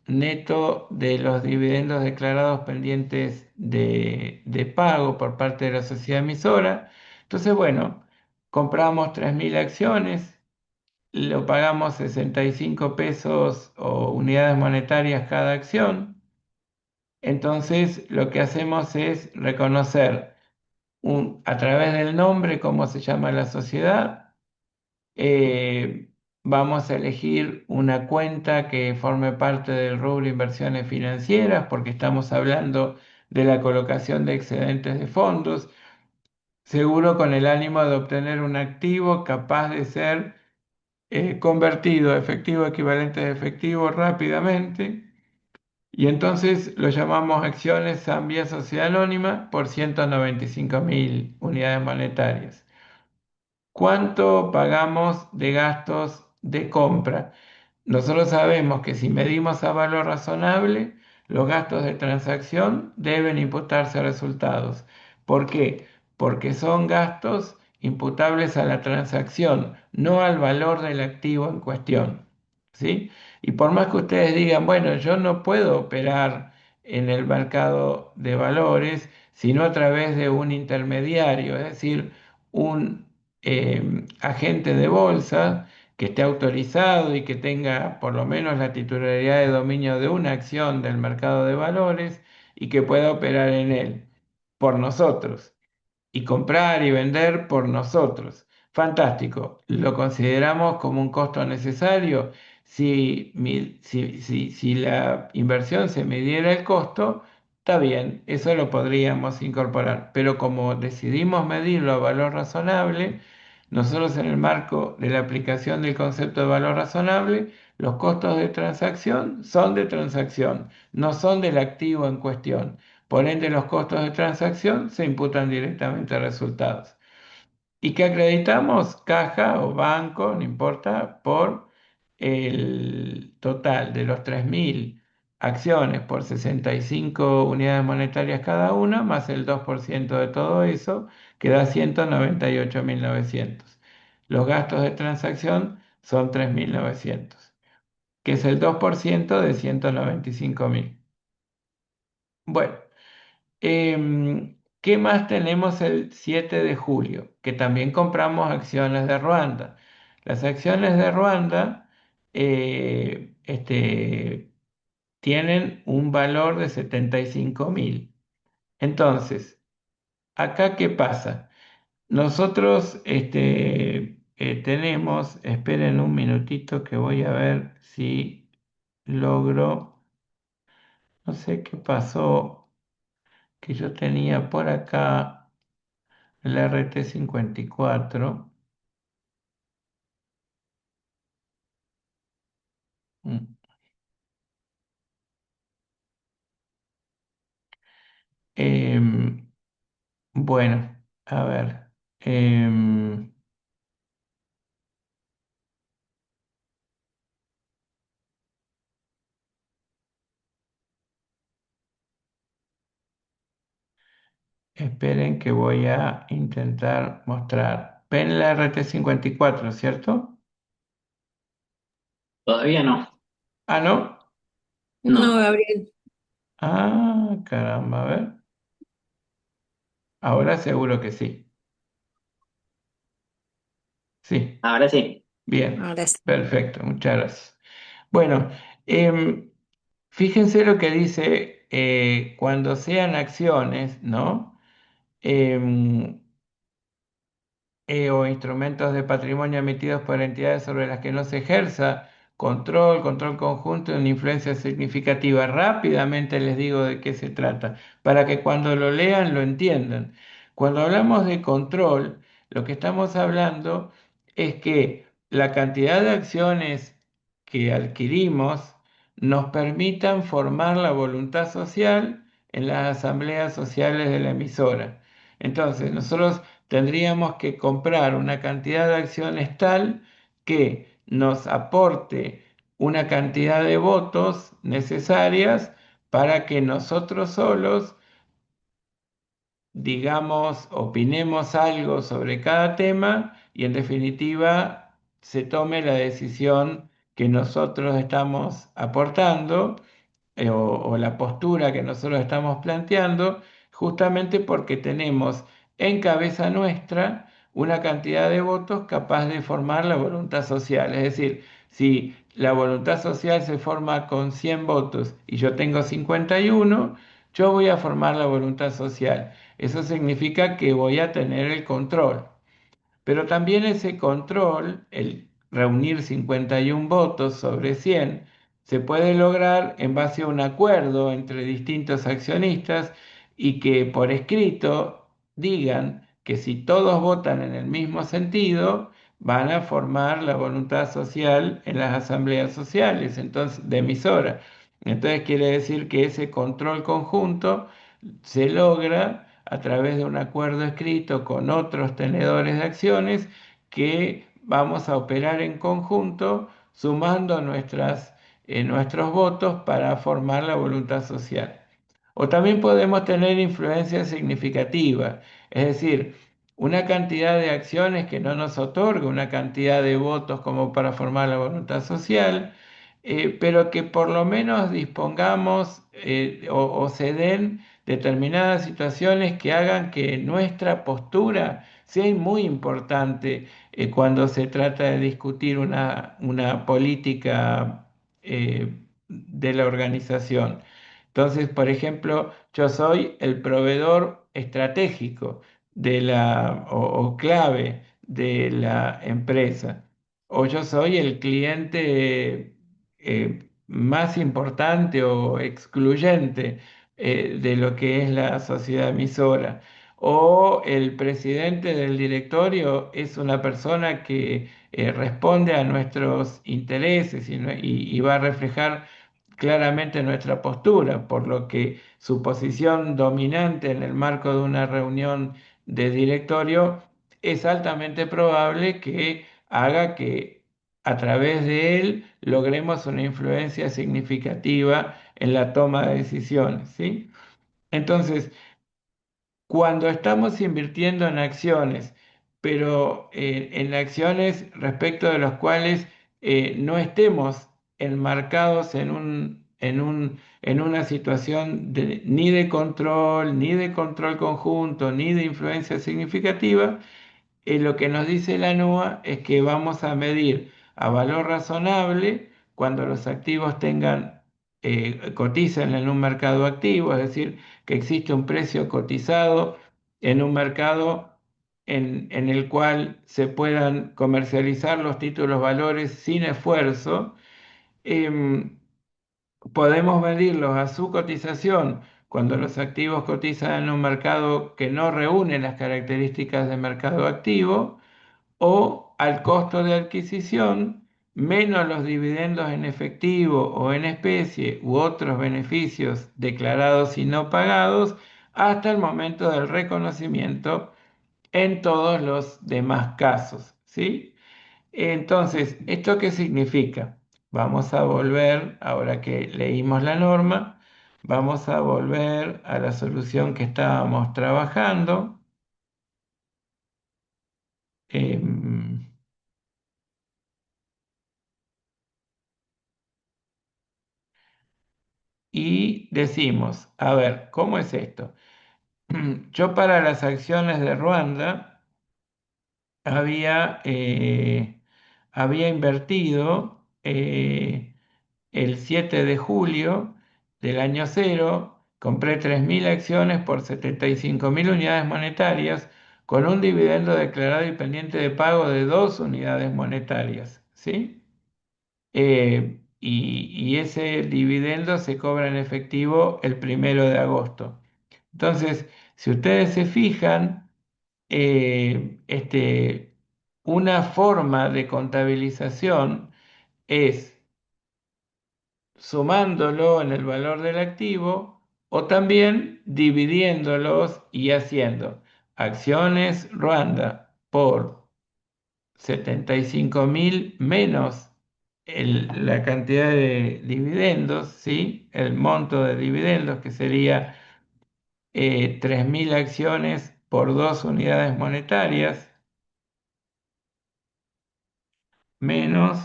neto de los dividendos declarados pendientes de pago por parte de la sociedad emisora. Entonces, bueno, compramos 3.000 acciones, lo pagamos 65 pesos o unidades monetarias cada acción. Entonces, lo que hacemos es reconocer a través del nombre cómo se llama la sociedad. eh, Vamos a elegir una cuenta que forme parte del rubro inversiones financieras porque estamos hablando de la colocación de excedentes de fondos, seguro con el ánimo de obtener un activo capaz de ser convertido a efectivo equivalente de efectivo rápidamente. Y entonces lo llamamos acciones Zambia Sociedad Anónima por 195.000 unidades monetarias. ¿Cuánto pagamos de gastos de compra? Nosotros sabemos que si medimos a valor razonable, los gastos de transacción deben imputarse a resultados. ¿Por qué? Porque son gastos imputables a la transacción, no al valor del activo en cuestión. ¿Sí? Y por más que ustedes digan, bueno, yo no puedo operar en el mercado de valores, sino a través de un intermediario, es decir, un agente de bolsa que esté autorizado y que tenga por lo menos la titularidad de dominio de una acción del mercado de valores y que pueda operar en él por nosotros y comprar y vender por nosotros. Fantástico. ¿Lo consideramos como un costo necesario? Si la inversión se midiera el costo, está bien, eso lo podríamos incorporar. Pero como decidimos medirlo a valor razonable, nosotros en el marco de la aplicación del concepto de valor razonable, los costos de transacción son de transacción, no son del activo en cuestión. Por ende, los costos de transacción se imputan directamente a resultados. ¿Y qué acreditamos? Caja o banco, no importa, por el total de los 3.000 acciones por 65 unidades monetarias cada una, más el 2% de todo eso, que da 198.900. Los gastos de transacción son 3.900, que es el 2% de 195.000. Bueno. ¿Qué más tenemos el 7 de julio? Que también compramos acciones de Ruanda. Las acciones de Ruanda, tienen un valor de 75.000. Entonces, ¿acá qué pasa? Nosotros tenemos, esperen un minutito que voy a ver si logro, no sé qué pasó, que yo tenía por acá el RT54. Mm, em, bueno, a ver. Esperen que voy a intentar mostrar. Ven la RT54, ¿cierto? Todavía no. Ah, ¿no? No, No. Gabriel. Ah, caramba, a ver. Ahora seguro que sí. Sí, Ahora sí. bien. Ahora sí. Perfecto, muchas gracias. Bueno, em, fíjense lo que dice cuando sean acciones, ¿no? Em, o instrumentos de patrimonio emitidos por entidades sobre las que no se ejerza control conjunto y una influencia significativa. Rápidamente les digo de qué se trata, para que cuando lo lean lo entiendan. Cuando hablamos de control, lo que estamos hablando es que la cantidad de acciones que adquirimos nos permitan formar la voluntad social en las asambleas sociales de la emisora. Entonces, nosotros tendríamos que comprar una cantidad de acciones tal que nos aporte una cantidad de votos necesarias para que nosotros solos, digamos, opinemos algo sobre cada tema y en definitiva se tome la decisión que nosotros estamos aportando o la postura que nosotros estamos planteando, justamente porque tenemos en cabeza nuestra una cantidad de votos capaz de formar la voluntad social. Es decir, si la voluntad social se forma con 100 votos y yo tengo 51, yo voy a formar la voluntad social. Eso significa que voy a tener el control. Pero también ese control, el reunir 51 votos sobre 100, se puede lograr en base a un acuerdo entre distintos accionistas y que por escrito digan que si todos votan en el mismo sentido, van a formar la voluntad social en las asambleas sociales, entonces, de emisora. Entonces quiere decir que ese control conjunto se logra a través de un acuerdo escrito con otros tenedores de acciones que vamos a operar en conjunto sumando nuestros votos para formar la voluntad social. O también podemos tener influencia significativa, es decir, una cantidad de acciones que no nos otorga una cantidad de votos como para formar la voluntad social, pero que por lo menos dispongamos o se den determinadas situaciones que hagan que nuestra postura sea muy importante cuando se trata de discutir una política de la organización. Entonces, por ejemplo, yo soy el proveedor estratégico o clave de la empresa, o yo soy el cliente más importante o excluyente de lo que es la sociedad emisora, o el presidente del directorio es una persona que responde a nuestros intereses y va a reflejar claramente nuestra postura, por lo que su posición dominante en el marco de una reunión de directorio es altamente probable que haga que a través de él logremos una influencia significativa en la toma de decisiones, ¿sí? Entonces, cuando estamos invirtiendo en acciones, pero en acciones respecto de las cuales no estemos enmarcados en una situación ni de control, ni de control conjunto, ni de influencia significativa, lo que nos dice la NUA es que vamos a medir a valor razonable cuando los activos tengan cotizan en un mercado activo, es decir, que existe un precio cotizado en un mercado en el cual se puedan comercializar los títulos valores sin esfuerzo. em, Podemos medirlos a su cotización cuando los activos cotizan en un mercado que no reúne las características de mercado activo, o al costo de adquisición menos los dividendos en efectivo o en especie u otros beneficios declarados y no pagados hasta el momento del reconocimiento en todos los demás casos, ¿sí? Entonces, ¿esto qué significa? Vamos a volver, ahora que leímos la norma, vamos a volver a la solución que estábamos trabajando. em, y decimos, a ver, ¿cómo es esto? Yo para las acciones de Ruanda había, había invertido el 7 de julio del año cero, compré 3.000 acciones por 75.000 unidades monetarias con un dividendo declarado y pendiente de pago de 2 unidades monetarias, ¿sí? Y ese dividendo se cobra en efectivo el 1 de agosto. Entonces, si ustedes se fijan, una forma de contabilización es sumándolo en el valor del activo o también dividiéndolos y haciendo acciones Ruanda por 75.000 menos la cantidad de dividendos, ¿sí? El monto de dividendos que sería 3.000 acciones por 2 unidades monetarias menos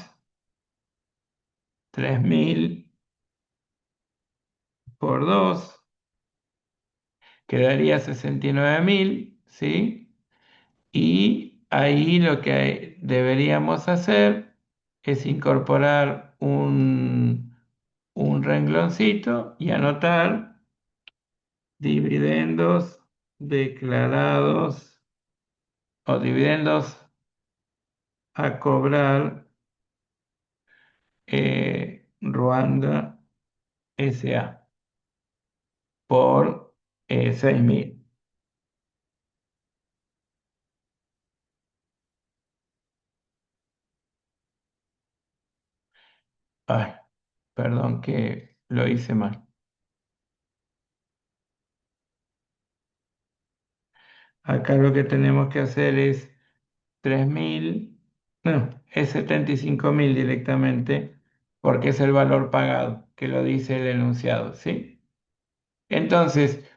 3.000 por 2 quedaría 69.000, ¿sí? Y ahí lo que deberíamos hacer es incorporar un rengloncito y anotar dividendos declarados o dividendos a cobrar Ruanda S.A. por 6.000. Ay, perdón que lo hice mal. Acá lo que tenemos que hacer es 3.000, no, es 75.000 directamente, porque es el valor pagado, que lo dice el enunciado, ¿sí? Entonces,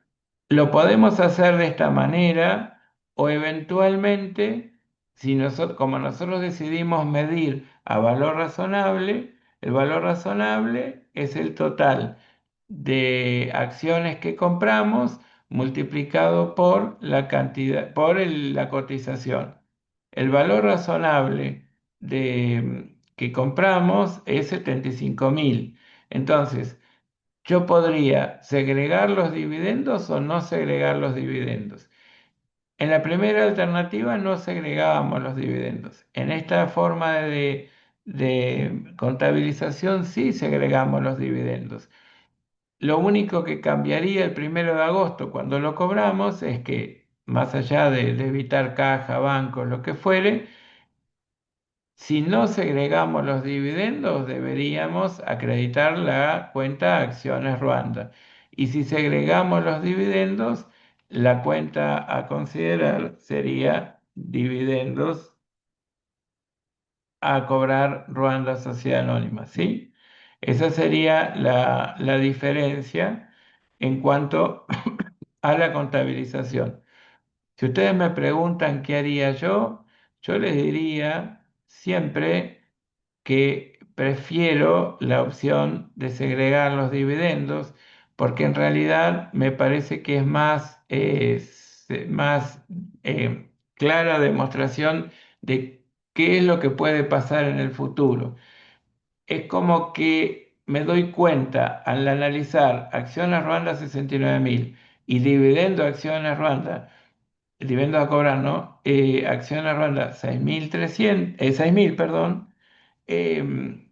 lo podemos hacer de esta manera o eventualmente, si nosotros, como nosotros decidimos medir a valor razonable, el valor razonable es el total de acciones que compramos multiplicado por la cantidad, por la cotización. El valor razonable que compramos es 75.000. Entonces, yo podría segregar los dividendos o no segregar los dividendos. En la primera alternativa no segregábamos los dividendos. En esta forma de contabilización sí segregamos los dividendos. Lo único que cambiaría el 1 de agosto cuando lo cobramos es que, más allá de evitar caja, banco, lo que fuere, si no segregamos los dividendos, deberíamos acreditar la cuenta Acciones Ruanda. Y si segregamos los dividendos, la cuenta a considerar sería dividendos a cobrar Ruanda Sociedad Anónima, ¿sí? Esa sería la diferencia en cuanto a la contabilización. Si ustedes me preguntan qué haría yo les diría siempre que prefiero la opción de segregar los dividendos, porque en realidad me parece que es más clara demostración de qué es lo que puede pasar en el futuro. Es como que me doy cuenta al analizar acciones Ruanda 69.000 y dividendo acciones Ruanda, dividendo a cobrar, ¿no? Acciones Ruanda 6.300, 6.000, perdón. em,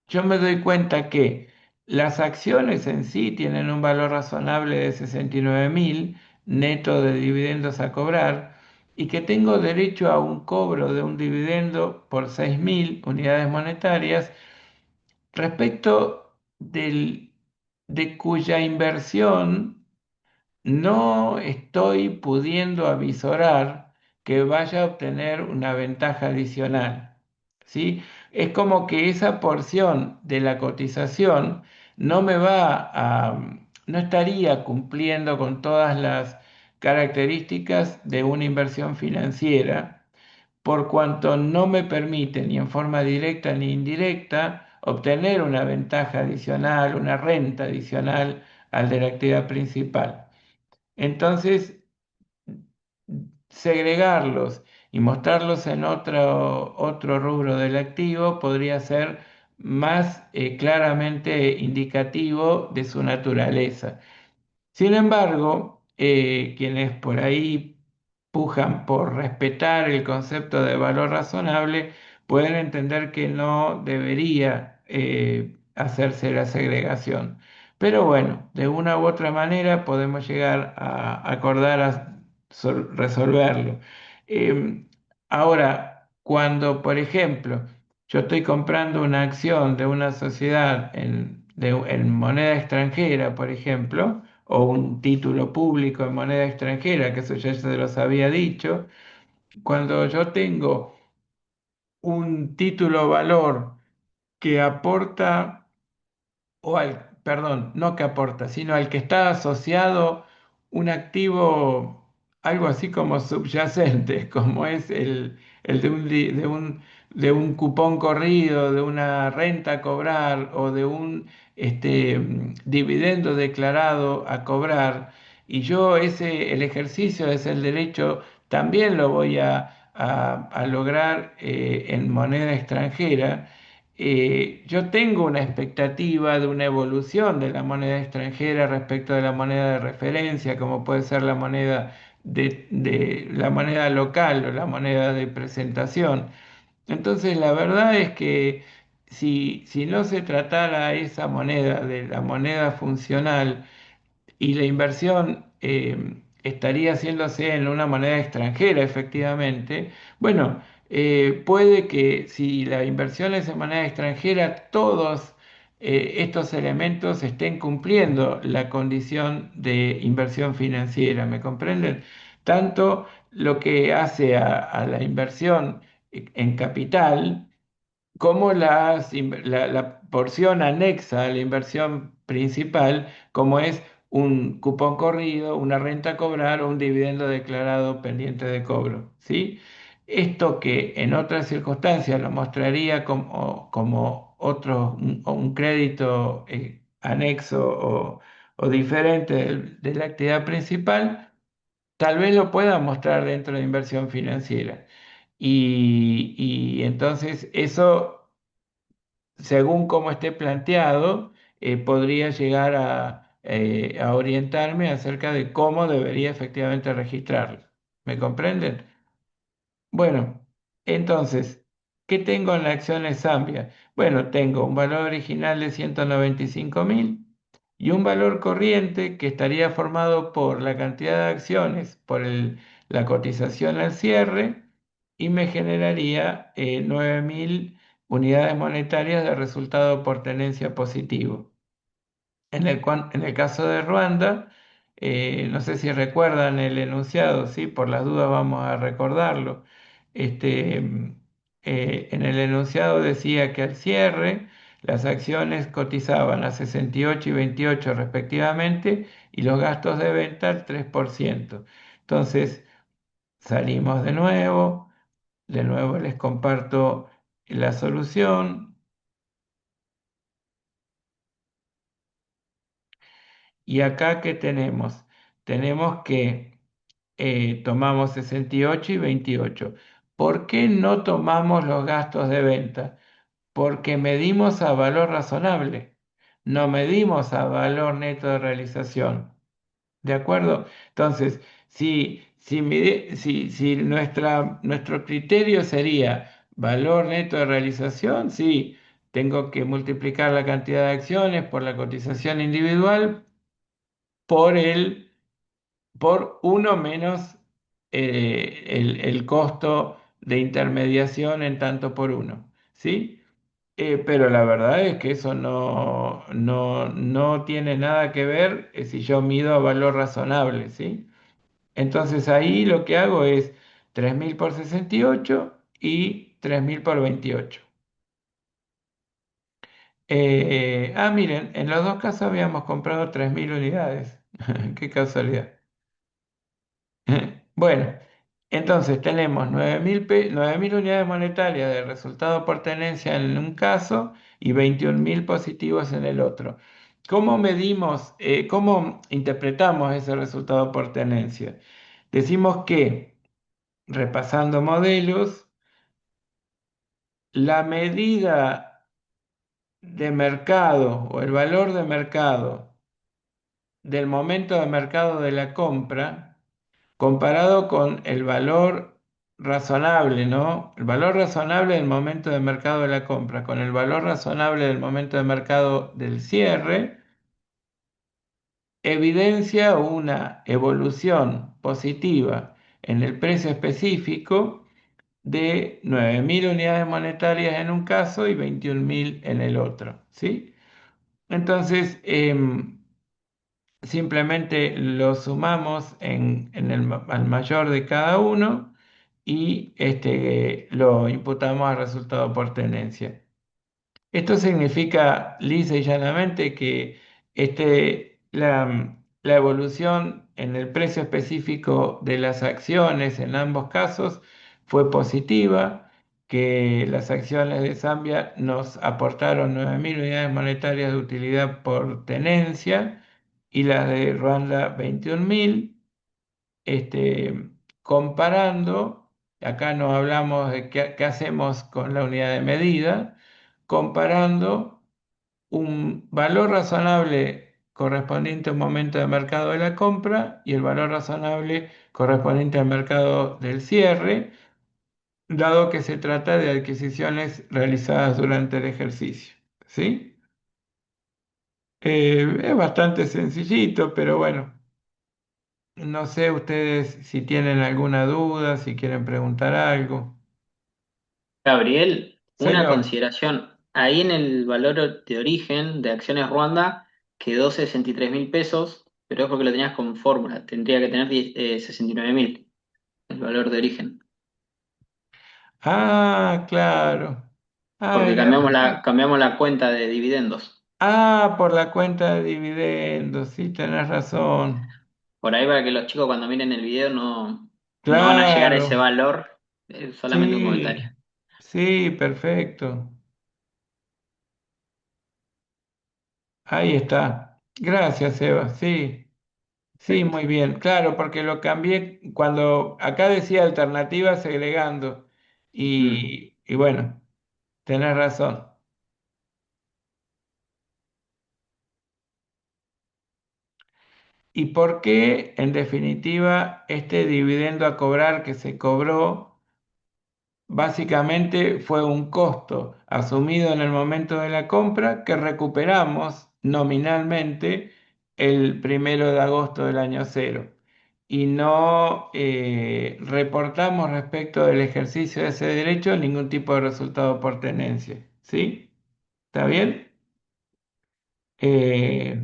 yo me doy cuenta que las acciones en sí tienen un valor razonable de 69.000 neto de dividendos a cobrar y que tengo derecho a un cobro de un dividendo por 6.000 unidades monetarias respecto de cuya inversión no estoy pudiendo avisorar que vaya a obtener una ventaja adicional. ¿Sí? Es como que esa porción de la cotización no me va a, no estaría cumpliendo con todas las características de una inversión financiera, por cuanto no me permite ni en forma directa ni indirecta obtener una ventaja adicional, una renta adicional al de la actividad principal. Entonces, segregarlos y mostrarlos en otro rubro del activo podría ser más claramente indicativo de su naturaleza. Sin embargo, quienes por ahí pujan por respetar el concepto de valor razonable, pueden entender que no debería hacerse la segregación. Pero bueno, de una u otra manera podemos llegar a acordar a resolverlo. Eh, Ahora, cuando, por ejemplo, yo estoy comprando una acción de una sociedad en moneda extranjera, por ejemplo, o un título público en moneda extranjera, que eso ya se los había dicho, cuando yo tengo un título valor que aporta perdón, no que aporta, sino al que está asociado un activo, algo así como subyacente, como es el de un cupón corrido, de una renta a cobrar o de un dividendo declarado a cobrar. Y yo el ejercicio es el derecho, también lo voy a lograr en moneda extranjera. Yo tengo una expectativa de una evolución de la moneda extranjera respecto de la moneda de referencia, como puede ser la moneda de la moneda local o la moneda de presentación. Entonces, la verdad es que si no se tratara esa moneda de la moneda funcional, y la inversión estaría haciéndose en una moneda extranjera, efectivamente. Bueno, puede que si la inversión es en moneda extranjera, todos estos elementos estén cumpliendo la condición de inversión financiera, ¿me comprenden? Tanto lo que hace a la inversión en capital, como la porción anexa a la inversión principal, como es un cupón corrido, una renta a cobrar o un dividendo declarado pendiente de cobro, ¿sí? Esto que en otras circunstancias lo mostraría como un crédito anexo o diferente de la actividad principal, tal vez lo pueda mostrar dentro de inversión financiera. Y entonces eso, según cómo esté planteado, podría llegar a orientarme acerca de cómo debería efectivamente registrarlo. ¿Me comprenden? Bueno, entonces, ¿qué tengo en la acción de Zambia? Bueno, tengo un valor original de 195.000 y un valor corriente que estaría formado por la cantidad de acciones, por la cotización al cierre, y me generaría 9.000 unidades monetarias de resultado por tenencia positivo. En el caso de Ruanda, no sé si recuerdan el enunciado, sí, por las dudas vamos a recordarlo. Este, en el enunciado decía que al cierre las acciones cotizaban a 68 y 28 respectivamente y los gastos de venta al 3%. Entonces salimos de nuevo les comparto la solución. Y acá, ¿qué tenemos? Tenemos que tomamos 68 y 28. ¿Por qué no tomamos los gastos de venta? Porque medimos a valor razonable. no medimos a valor neto de realización. ¿De acuerdo? Entonces, si nuestro criterio sería valor neto de realización, sí, tengo que multiplicar la cantidad de acciones por la cotización individual por por uno menos el costo de intermediación en tanto por uno, ¿sí? Pero la verdad es que eso no tiene nada que ver si yo mido a valor razonable, ¿sí? Entonces ahí lo que hago es 3.000 por 68 y 3.000 por 28. Miren, en los dos casos habíamos comprado 3.000 unidades. Qué casualidad. Bueno, entonces tenemos 9.000 unidades monetarias de resultado por tenencia en un caso y 21.000 positivos en el otro. ¿Cómo medimos, cómo interpretamos ese resultado por tenencia? Decimos que, repasando modelos, la medida de mercado o el valor de mercado del momento de mercado de la compra comparado con el valor razonable, ¿no? El valor razonable del momento de mercado de la compra con el valor razonable del momento de mercado del cierre, evidencia una evolución positiva en el precio específico de 9.000 unidades monetarias en un caso y 21.000 en el otro, ¿sí? Entonces, simplemente lo sumamos al mayor de cada uno y lo imputamos al resultado por tenencia. Esto significa lisa y llanamente que la evolución en el precio específico de las acciones en ambos casos fue positiva, que las acciones de Zambia nos aportaron 9.000 unidades monetarias de utilidad por tenencia y las de Ruanda 21.000. Comparando, acá no hablamos de qué hacemos con la unidad de medida, comparando un valor razonable correspondiente a un momento de mercado de la compra y el valor razonable correspondiente al mercado del cierre, dado que se trata de adquisiciones realizadas durante el ejercicio. ¿Sí? Es bastante sencillito, pero bueno, no sé ustedes si tienen alguna duda, si quieren preguntar algo. Gabriel, una Señor. consideración. Ahí en el valor de origen de Acciones Ruanda quedó 63.000 pesos, pero es porque lo tenías con fórmula. Tendría que tener 69.000 el valor de origen. Ah, claro. Ah, Porque cambiamos la cuenta de dividendos. por la cuenta de dividendos, sí, tenés razón. Por ahí para que los chicos cuando miren el video no van a llegar a ese Claro, valor. Solamente un sí, comentario. sí, perfecto. Ahí está. Gracias, Eva. Sí, sí, Perfecto. muy bien. Claro, porque lo cambié cuando acá decía alternativa segregando. Mm. Y bueno, tenés razón. ¿Y por qué, en definitiva, este dividendo a cobrar que se cobró básicamente fue un costo asumido en el momento de la compra que recuperamos nominalmente el 1 de agosto del año cero y no reportamos respecto del ejercicio de ese derecho ningún tipo de resultado por tenencia? ¿Sí? ¿Está bien?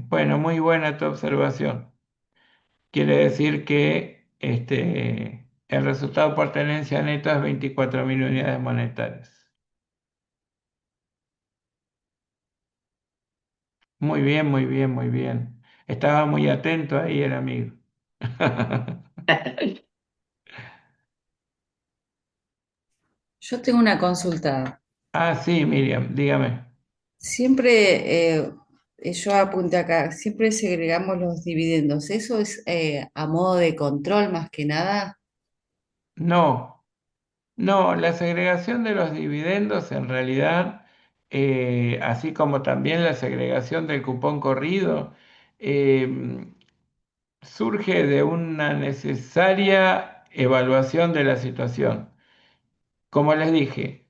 Bueno, muy buena tu observación. Quiere decir que el resultado por tenencia neta es 24.000 unidades monetarias. Muy bien, muy bien, muy bien. Estaba muy atento ahí el amigo. Yo tengo una consulta. Ah, sí, Miriam, dígame. Siempre, yo apunté acá, siempre segregamos los dividendos. ¿Eso es a modo de control más que nada? No, no, la segregación de los dividendos en realidad así como también la segregación del cupón corrido, eh, surge de una necesaria evaluación de la situación. Como les dije,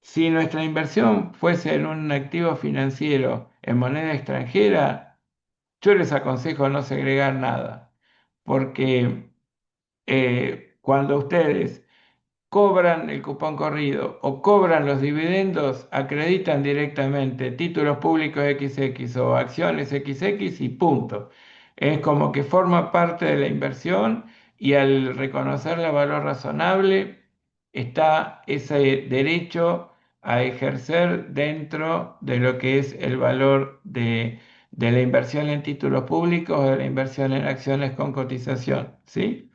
si nuestra inversión fuese en un activo financiero en moneda extranjera, yo les aconsejo no segregar nada, porque cuando ustedes cobran el cupón corrido o cobran los dividendos, acreditan directamente títulos públicos XX o acciones XX y punto. Es como que forma parte de la inversión y al reconocerle valor razonable está ese derecho a ejercer dentro de lo que es el valor de la inversión en títulos públicos o de la inversión en acciones con cotización, ¿sí?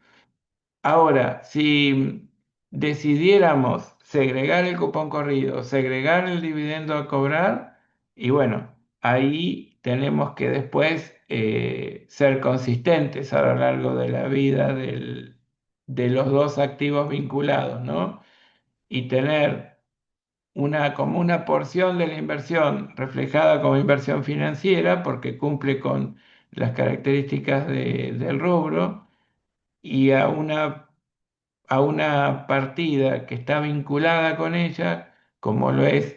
Ahora, si decidiéramos segregar el cupón corrido, segregar el dividendo a cobrar, y bueno, ahí tenemos que después ser consistentes a lo largo de la vida de los dos activos vinculados, ¿no? Y tener como una porción de la inversión reflejada como inversión financiera, porque cumple con las características del rubro, y a una partida que está vinculada con ella, como lo es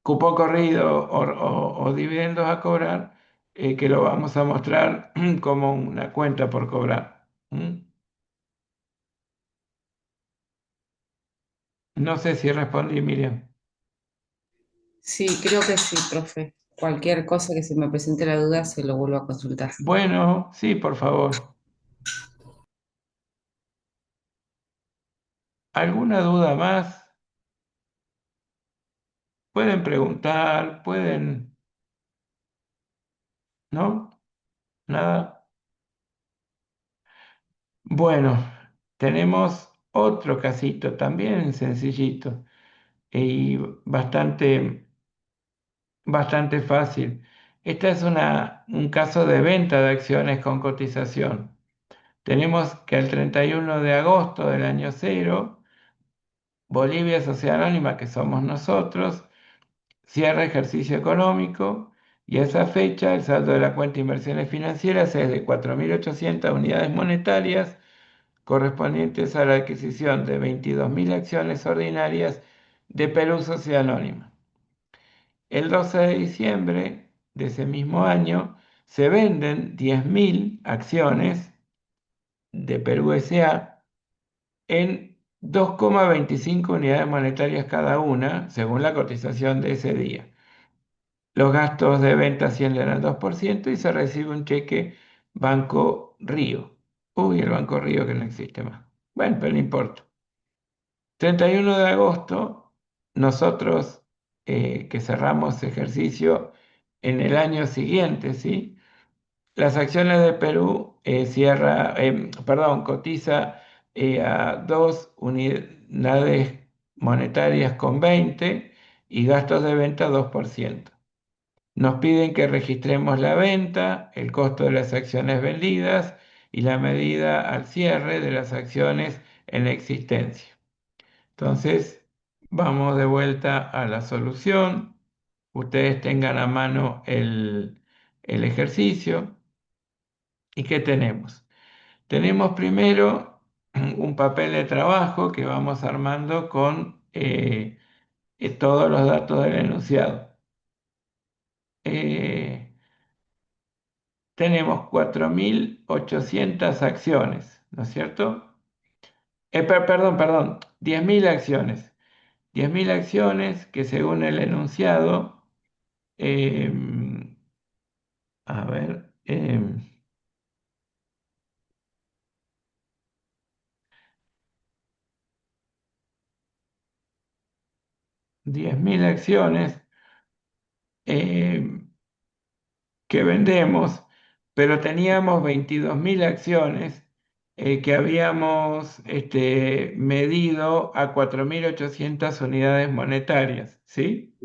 cupo corrido o dividendos a cobrar, que lo vamos a mostrar como una cuenta por cobrar. ¿Mm? No sé si respondí, Miriam. Sí, creo que sí, profe. Cualquier cosa que se me presente la duda se lo vuelvo a consultar. Bueno, sí, por favor. ¿Alguna duda más? Pueden preguntar, pueden, ¿no? Nada. Bueno, tenemos otro casito también sencillito y bastante fácil. Este es un caso de venta de acciones con cotización. Tenemos que el 31 de agosto del año cero, Bolivia Sociedad Anónima, que somos nosotros, cierra ejercicio económico y a esa fecha el saldo de la cuenta de inversiones financieras es de 4.800 unidades monetarias correspondientes a la adquisición de 22.000 acciones ordinarias de Perú Sociedad Anónima. El 12 de diciembre de ese mismo año se venden 10.000 acciones de Perú S.A. en 2,25 unidades monetarias cada una, según la cotización de ese día. Los gastos de venta ascienden al 2% y se recibe un cheque Banco Río. Uy, el Banco Río que no existe más. Bueno, pero no importa. 31 de agosto, nosotros que cerramos ejercicio en el año siguiente, ¿sí? Las acciones de Perú cotiza a 2 unidades monetarias con 20 y gastos de venta 2%. Nos piden que registremos la venta, el costo de las acciones vendidas y la medida al cierre de las acciones en existencia. Entonces, vamos de vuelta a la solución. Ustedes tengan a mano el ejercicio. ¿Y qué tenemos? Tenemos primero un papel de trabajo que vamos armando con todos los datos del enunciado. Eh, Tenemos 4.800 acciones, ¿no es cierto? Perdón, 10.000 acciones. 10.000 acciones que según el enunciado, eh, a ver, 10.000 acciones eh, que vendemos, pero teníamos 22.000 acciones que habíamos medido a 4.800 unidades monetarias, ¿sí?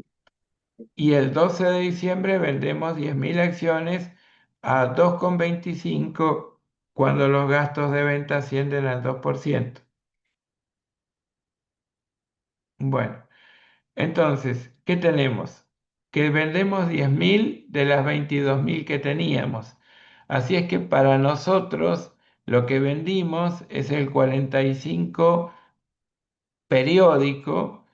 Y el 12 de diciembre vendemos 10.000 acciones a 2,25 cuando los gastos de venta ascienden al 2%. Bueno, entonces, ¿qué tenemos? que vendemos 10.000 de las 22.000 que teníamos. Así es que para nosotros lo que vendimos es el 45 periódico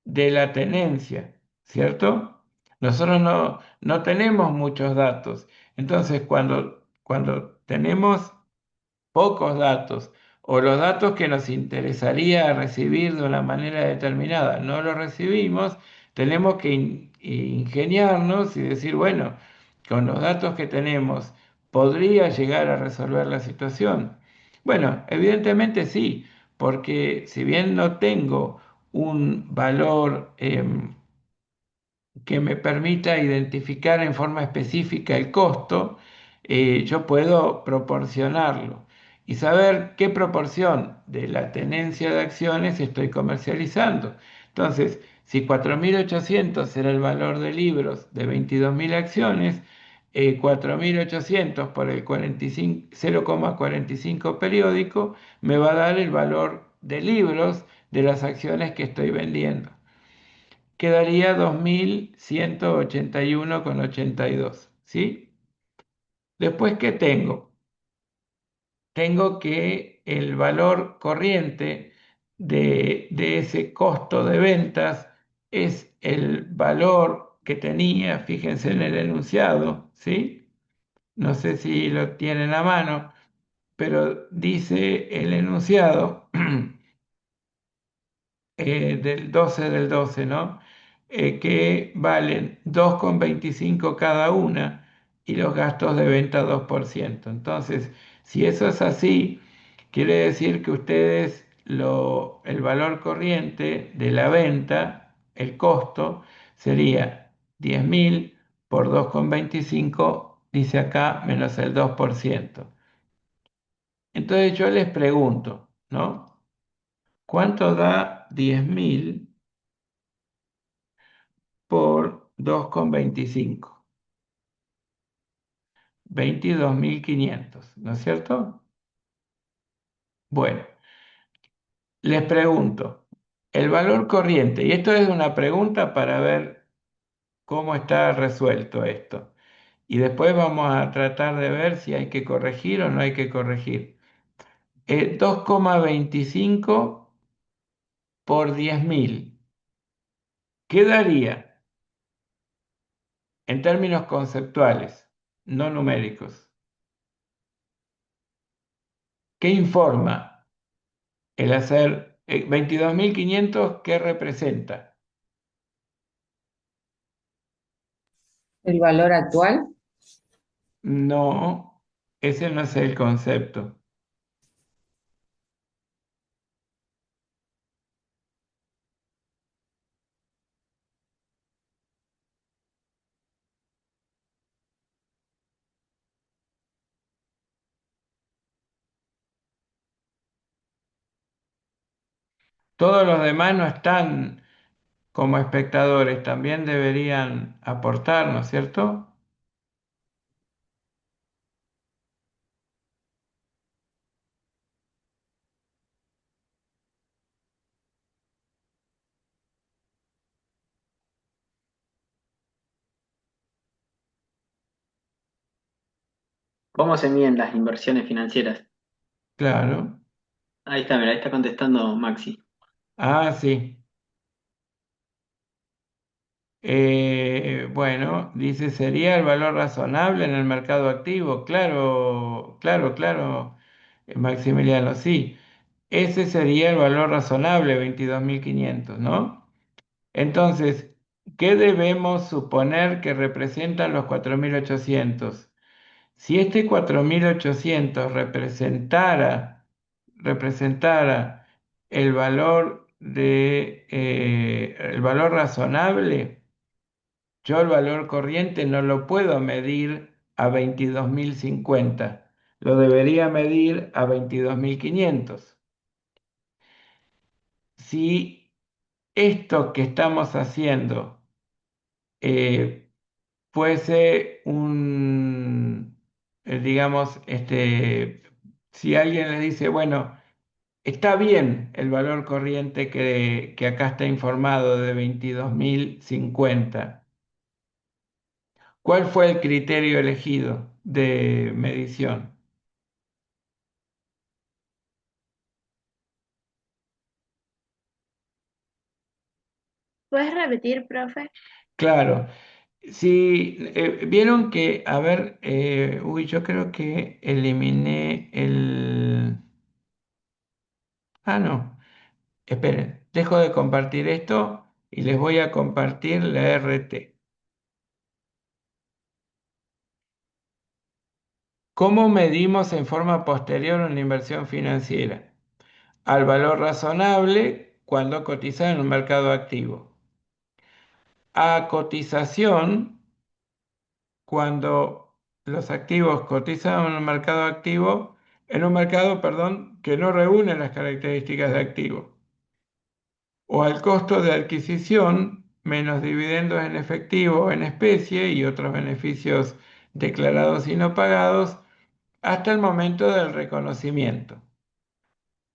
de la tenencia, ¿cierto? Nosotros no tenemos muchos datos. Entonces, cuando tenemos pocos datos o los datos que nos interesaría recibir de una manera determinada no los recibimos, tenemos que ingeniarnos y decir, bueno, con los datos que tenemos, ¿podría llegar a resolver la situación? Bueno, evidentemente sí, porque si bien no tengo un valor que me permita identificar en forma específica el costo, yo puedo proporcionarlo y saber qué proporción de la tenencia de acciones estoy comercializando. Entonces, si 4.800 era el valor de libros de 22.000 acciones, 4.800 por el 45 0,45 periódico me va a dar el valor de libros de las acciones que estoy vendiendo. Quedaría 2.181,82, ¿sí? Después, ¿qué tengo? Tengo que el valor corriente de ese costo de ventas es el valor que tenía, fíjense en el enunciado, ¿sí? No sé si lo tienen a mano, pero dice el enunciado del 12 del 12, ¿no? Que valen 2,25 cada una y los gastos de venta 2%. Entonces, si eso es así, quiere decir que ustedes el valor corriente de la venta, el costo, sería 10.000 por 2,25, dice acá, menos el 2%. Entonces yo les pregunto, ¿no? ¿Cuánto da 10.000 por 2,25? 22.500, ¿no es cierto? Bueno, les pregunto, el valor corriente, y esto es una pregunta para ver cómo está resuelto esto, y después vamos a tratar de ver si hay que corregir o no hay que corregir. 2,25 por 10.000, ¿qué daría en términos conceptuales, no numéricos? ¿Qué informa el hacer 22.500? ¿Qué representa? El valor actual, No, ese no es el concepto. Todos los demás no están como espectadores, también deberían aportar, ¿no es cierto? ¿Cómo se miden las inversiones financieras? Claro. Ahí está, mira, ahí está contestando Maxi. Ah, sí. Bueno, dice, ¿sería el valor razonable en el mercado activo? Claro, claro, claro, Maximiliano, sí. Ese sería el valor razonable, 22.500, ¿no? Entonces, ¿qué debemos suponer que representan los 4.800? Si este 4.800 representara el valor razonable, yo el valor corriente no lo puedo medir a 22.050, lo debería medir a 22.500. Si esto que estamos haciendo eh, fuese digamos, si alguien le dice, bueno, está bien el valor corriente que acá está informado de 22.050, ¿Cuál fue el criterio elegido de medición? ¿Puedes repetir, profe? Claro, si vieron que, a ver, uy, yo creo que eliminé el... Ah, no, esperen, dejo de compartir esto y les voy a compartir la RT. ¿Cómo medimos en forma posterior una inversión financiera? Al valor razonable cuando cotiza en un mercado activo. A cotización cuando los activos cotizan en un mercado activo, en un mercado, perdón, que no reúne las características de activo. O al costo de adquisición menos dividendos en efectivo o en especie y otros beneficios declarados y no pagados hasta el momento del reconocimiento.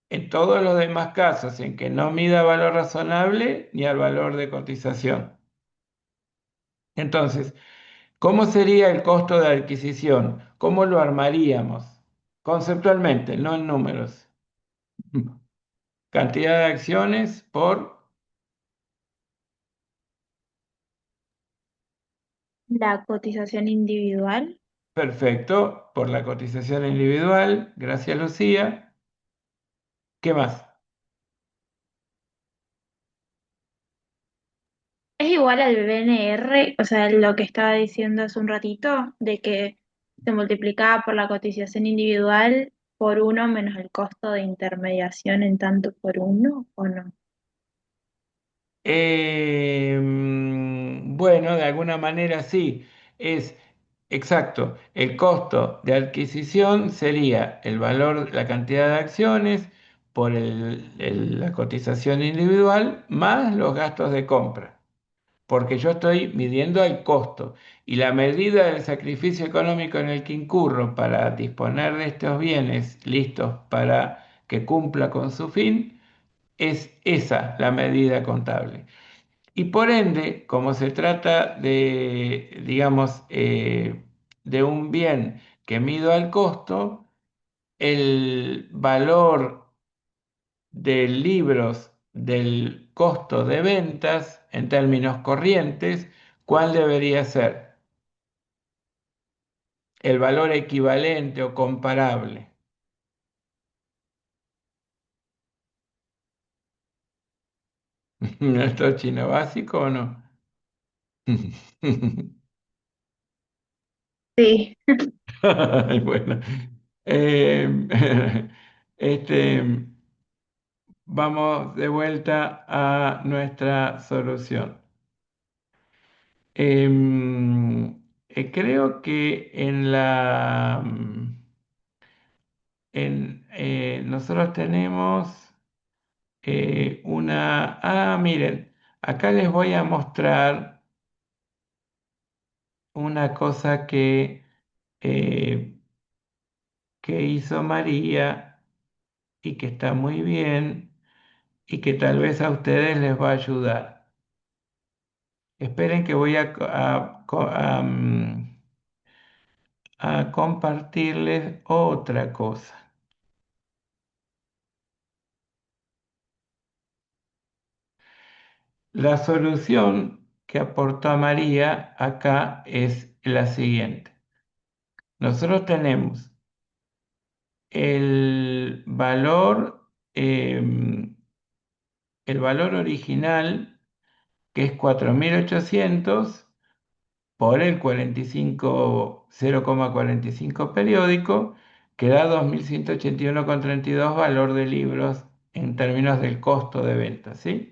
En todos los demás casos en que no mida valor razonable ni al valor de cotización. Entonces, ¿cómo sería el costo de adquisición? ¿Cómo lo armaríamos? Conceptualmente, no en números. Cantidad de acciones por, La cotización individual. perfecto, por la cotización individual. Gracias, Lucía. ¿Qué más? Es igual al BNR, o sea, lo que estaba diciendo hace un ratito, de que se multiplicaba por la cotización individual por uno menos el costo de intermediación en tanto por uno, ¿o no? Bueno, de alguna manera sí. Es exacto. El costo de adquisición sería el valor, la cantidad de acciones por la cotización individual más los gastos de compra. Porque yo estoy midiendo el costo y la medida del sacrificio económico en el que incurro para disponer de estos bienes listos para que cumpla con su fin, es esa la medida contable. Y por ende, como se trata de, digamos, de un bien que mido al costo, el valor de libros del costo de ventas en términos corrientes, ¿cuál debería ser? El valor equivalente o comparable. ¿Nuestro chino básico o no? Sí. Ay, bueno, este, vamos de vuelta a nuestra solución. Creo que nosotros tenemos miren, acá les voy a mostrar una cosa eh, que hizo María y que está muy bien y que tal vez a ustedes les va a ayudar. Esperen que voy a compartirles otra cosa. La solución que aportó María acá es la siguiente. Nosotros tenemos el valor, el valor original, que es 4.800 por el 0,45 periódico, que da 2.181,32 valor de libros en términos del costo de venta, ¿sí?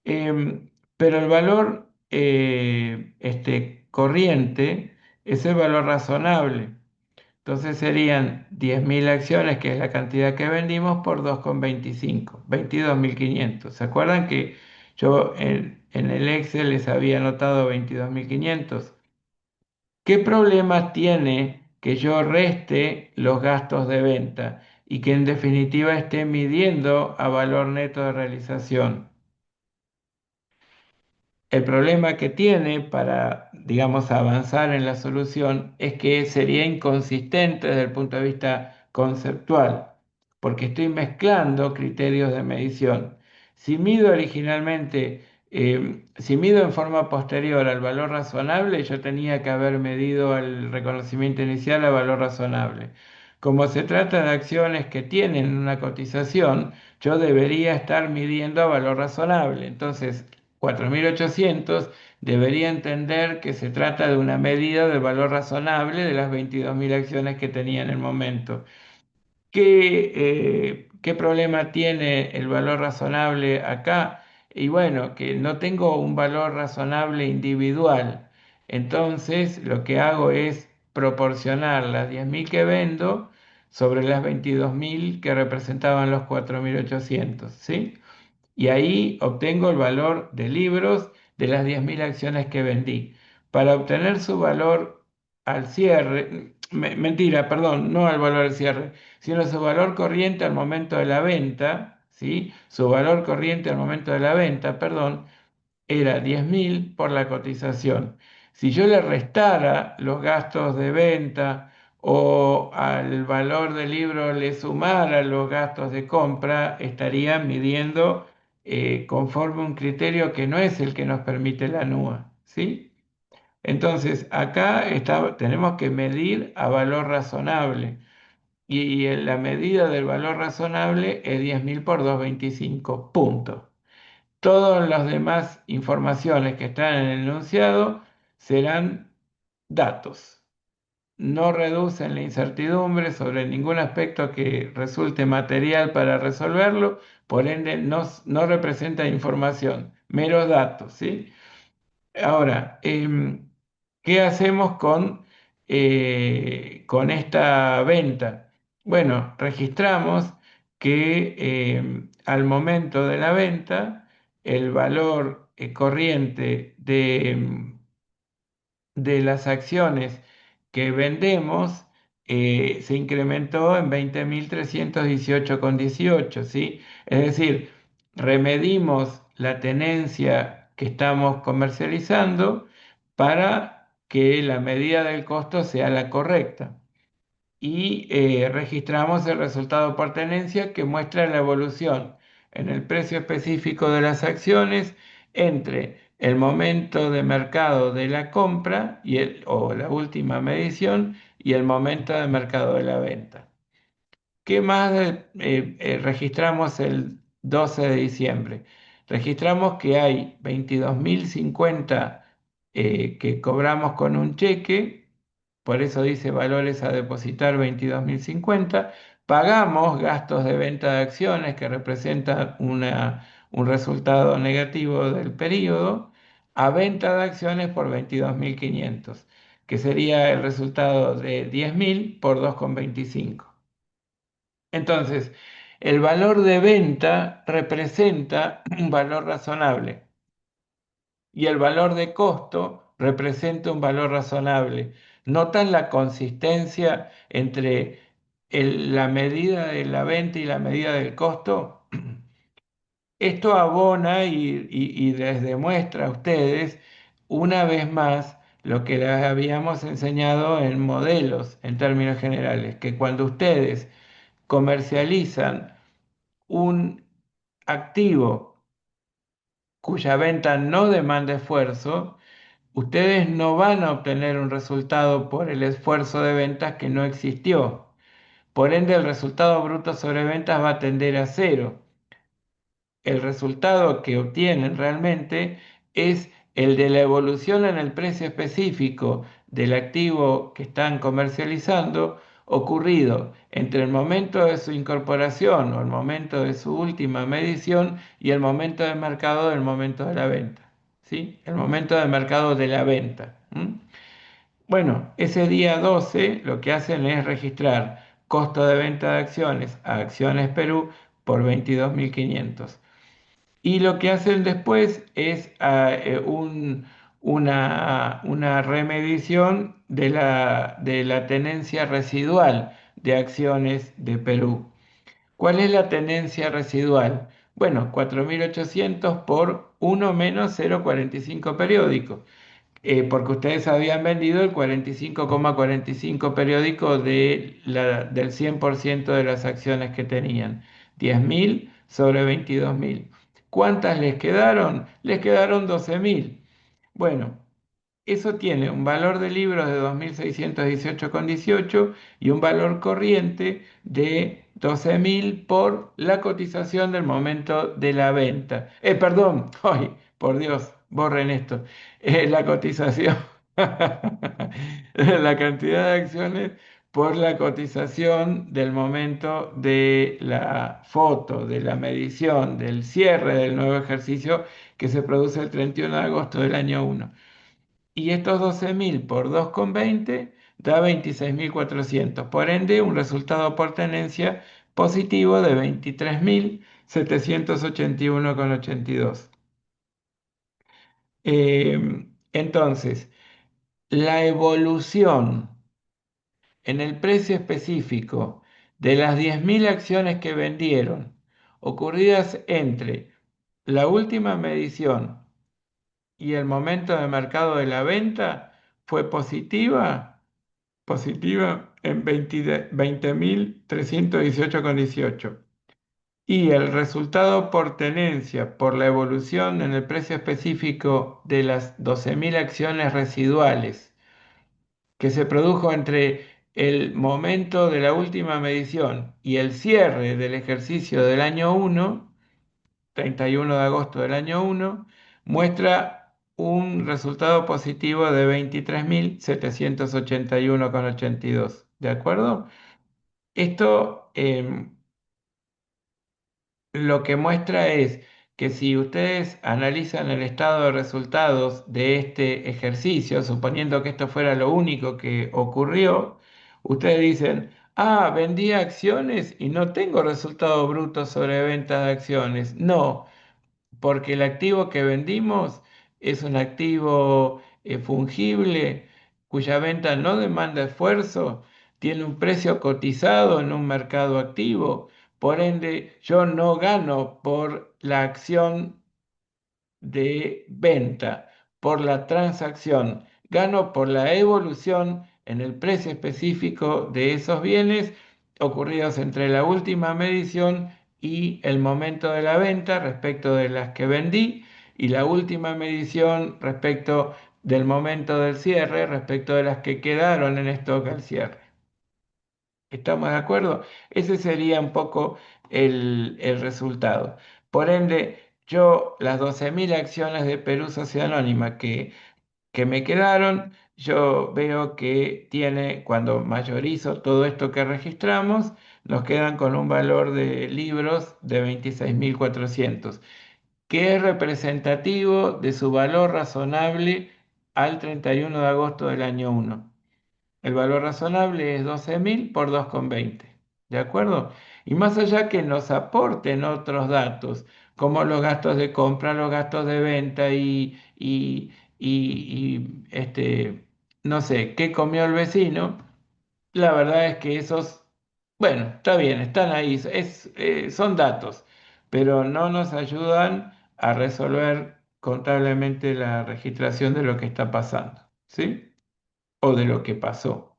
Pero el valor corriente es el valor razonable. Entonces serían 10.000 acciones, que es la cantidad que vendimos, por 2,25, 22.500. ¿Se acuerdan que yo en el Excel les había anotado 22.500? ¿Qué problemas tiene que yo reste los gastos de venta y que en definitiva esté midiendo a valor neto de realización? El problema que tiene para, digamos, avanzar en la solución es que sería inconsistente desde el punto de vista conceptual, porque estoy mezclando criterios de medición. Si mido originalmente, si mido en forma posterior al valor razonable, yo tenía que haber medido el reconocimiento inicial al valor razonable. Como se trata de acciones que tienen una cotización, yo debería estar midiendo a valor razonable. Entonces, 4.800 debería entender que se trata de una medida del valor razonable de las 22.000 acciones que tenía en el momento. ¿Qué problema tiene el valor razonable acá? Y bueno, que no tengo un valor razonable individual. Entonces, lo que hago es proporcionar las 10.000 que vendo sobre las 22.000 que representaban los 4.800, ¿sí? Y ahí obtengo el valor de libros de las 10.000 acciones que vendí. Para obtener su valor al cierre, mentira, perdón, no al valor al cierre, sino su valor corriente al momento de la venta, ¿sí? Su valor corriente al momento de la venta, perdón, era 10.000 por la cotización. Si yo le restara los gastos de venta o al valor del libro le sumara los gastos de compra, estaría midiendo conforme un criterio que no es el que nos permite la NUA, ¿sí? Entonces, acá tenemos que medir a valor razonable y la medida del valor razonable es 10.000 por 225, punto. Todas las demás informaciones que están en el enunciado serán datos. No reducen la incertidumbre sobre ningún aspecto que resulte material para resolverlo, por ende no representa información, meros datos, ¿sí? Ahora, ¿qué hacemos con esta venta? Bueno, registramos que al momento de la venta, el valor corriente de las acciones que vendemos se incrementó en 20.318,18, ¿sí? Es decir, remedimos la tenencia que estamos comercializando para que la medida del costo sea la correcta y registramos el resultado por tenencia que muestra la evolución en el precio específico de las acciones entre el momento de mercado de la compra o la última medición y el momento de mercado de la venta. ¿Qué más registramos el 12 de diciembre? Registramos que hay 22.050 que cobramos con un cheque, por eso dice valores a depositar 22.050. Pagamos gastos de venta de acciones que representan un resultado negativo del periodo a venta de acciones por 22.500, que sería el resultado de 10.000 por 2,25. Entonces, el valor de venta representa un valor razonable y el valor de costo representa un valor razonable. ¿Notan la consistencia entre la medida de la venta y la medida del costo? Esto abona y les demuestra a ustedes una vez más lo que les habíamos enseñado en modelos en términos generales, que cuando ustedes comercializan un activo cuya venta no demanda esfuerzo, ustedes no van a obtener un resultado por el esfuerzo de ventas que no existió. Por ende, el resultado bruto sobre ventas va a tender a cero. El resultado que obtienen realmente es el de la evolución en el precio específico del activo que están comercializando ocurrido entre el momento de su incorporación o el momento de su última medición y el momento de mercado del momento de la venta. ¿Sí? El momento de mercado de la venta. Bueno, ese día 12 lo que hacen es registrar costo de venta de acciones a Acciones Perú por 22.500. Y lo que hacen después es una remedición de la tenencia residual de acciones de Perú. ¿Cuál es la tenencia residual? Bueno, 4.800 por uno menos 0,45 periódicos, porque ustedes habían vendido el 45,45 periódico del 100% de las acciones que tenían. 10.000 sobre 22.000. ¿Cuántas les quedaron? Les quedaron 12.000. Bueno, eso tiene un valor de libros de 2.618,18 y un valor corriente de 12.000 por la cotización del momento de la venta. Perdón, ay, por Dios, borren esto. La cotización, la cantidad de acciones por la cotización del momento de la foto, de la medición, del cierre del nuevo ejercicio que se produce el 31 de agosto del año 1. Y estos 12.000 por 2,20 da 26.400. Por ende, un resultado por tenencia positivo de 23.781,82. Entonces, la evolución en el precio específico de las 10.000 acciones que vendieron, ocurridas entre la última medición y el momento de mercado de la venta, fue positiva en 20.318,18. Y el resultado por tenencia por la evolución en el precio específico de las 12.000 acciones residuales que se produjo entre el momento de la última medición y el cierre del ejercicio del año 1, 31 de agosto del año 1, muestra un resultado positivo de 23.781,82. ¿De acuerdo? Esto lo que muestra es que si ustedes analizan el estado de resultados de este ejercicio, suponiendo que esto fuera lo único que ocurrió, ustedes dicen, ah, vendí acciones y no tengo resultado bruto sobre ventas de acciones. No, porque el activo que vendimos es un activo fungible cuya venta no demanda esfuerzo, tiene un precio cotizado en un mercado activo, por ende yo no gano por la acción de venta, por la transacción, gano por la evolución en el precio específico de esos bienes ocurridos entre la última medición y el momento de la venta respecto de las que vendí y la última medición respecto del momento del cierre respecto de las que quedaron en stock al cierre. ¿Estamos de acuerdo? Ese sería un poco el resultado. Por ende, yo las 12.000 acciones de Perú Sociedad Anónima que me quedaron, yo veo que tiene, cuando mayorizo todo esto que registramos, nos quedan con un valor de libros de 26.400, que es representativo de su valor razonable al 31 de agosto del año 1. El valor razonable es 12.000 por 2,20. ¿De acuerdo? Y más allá que nos aporten otros datos, como los gastos de compra, los gastos de venta no sé, qué comió el vecino, la verdad es que esos, bueno, está bien, están ahí, son datos, pero no nos ayudan a resolver contablemente la registración de lo que está pasando, ¿sí? O de lo que pasó.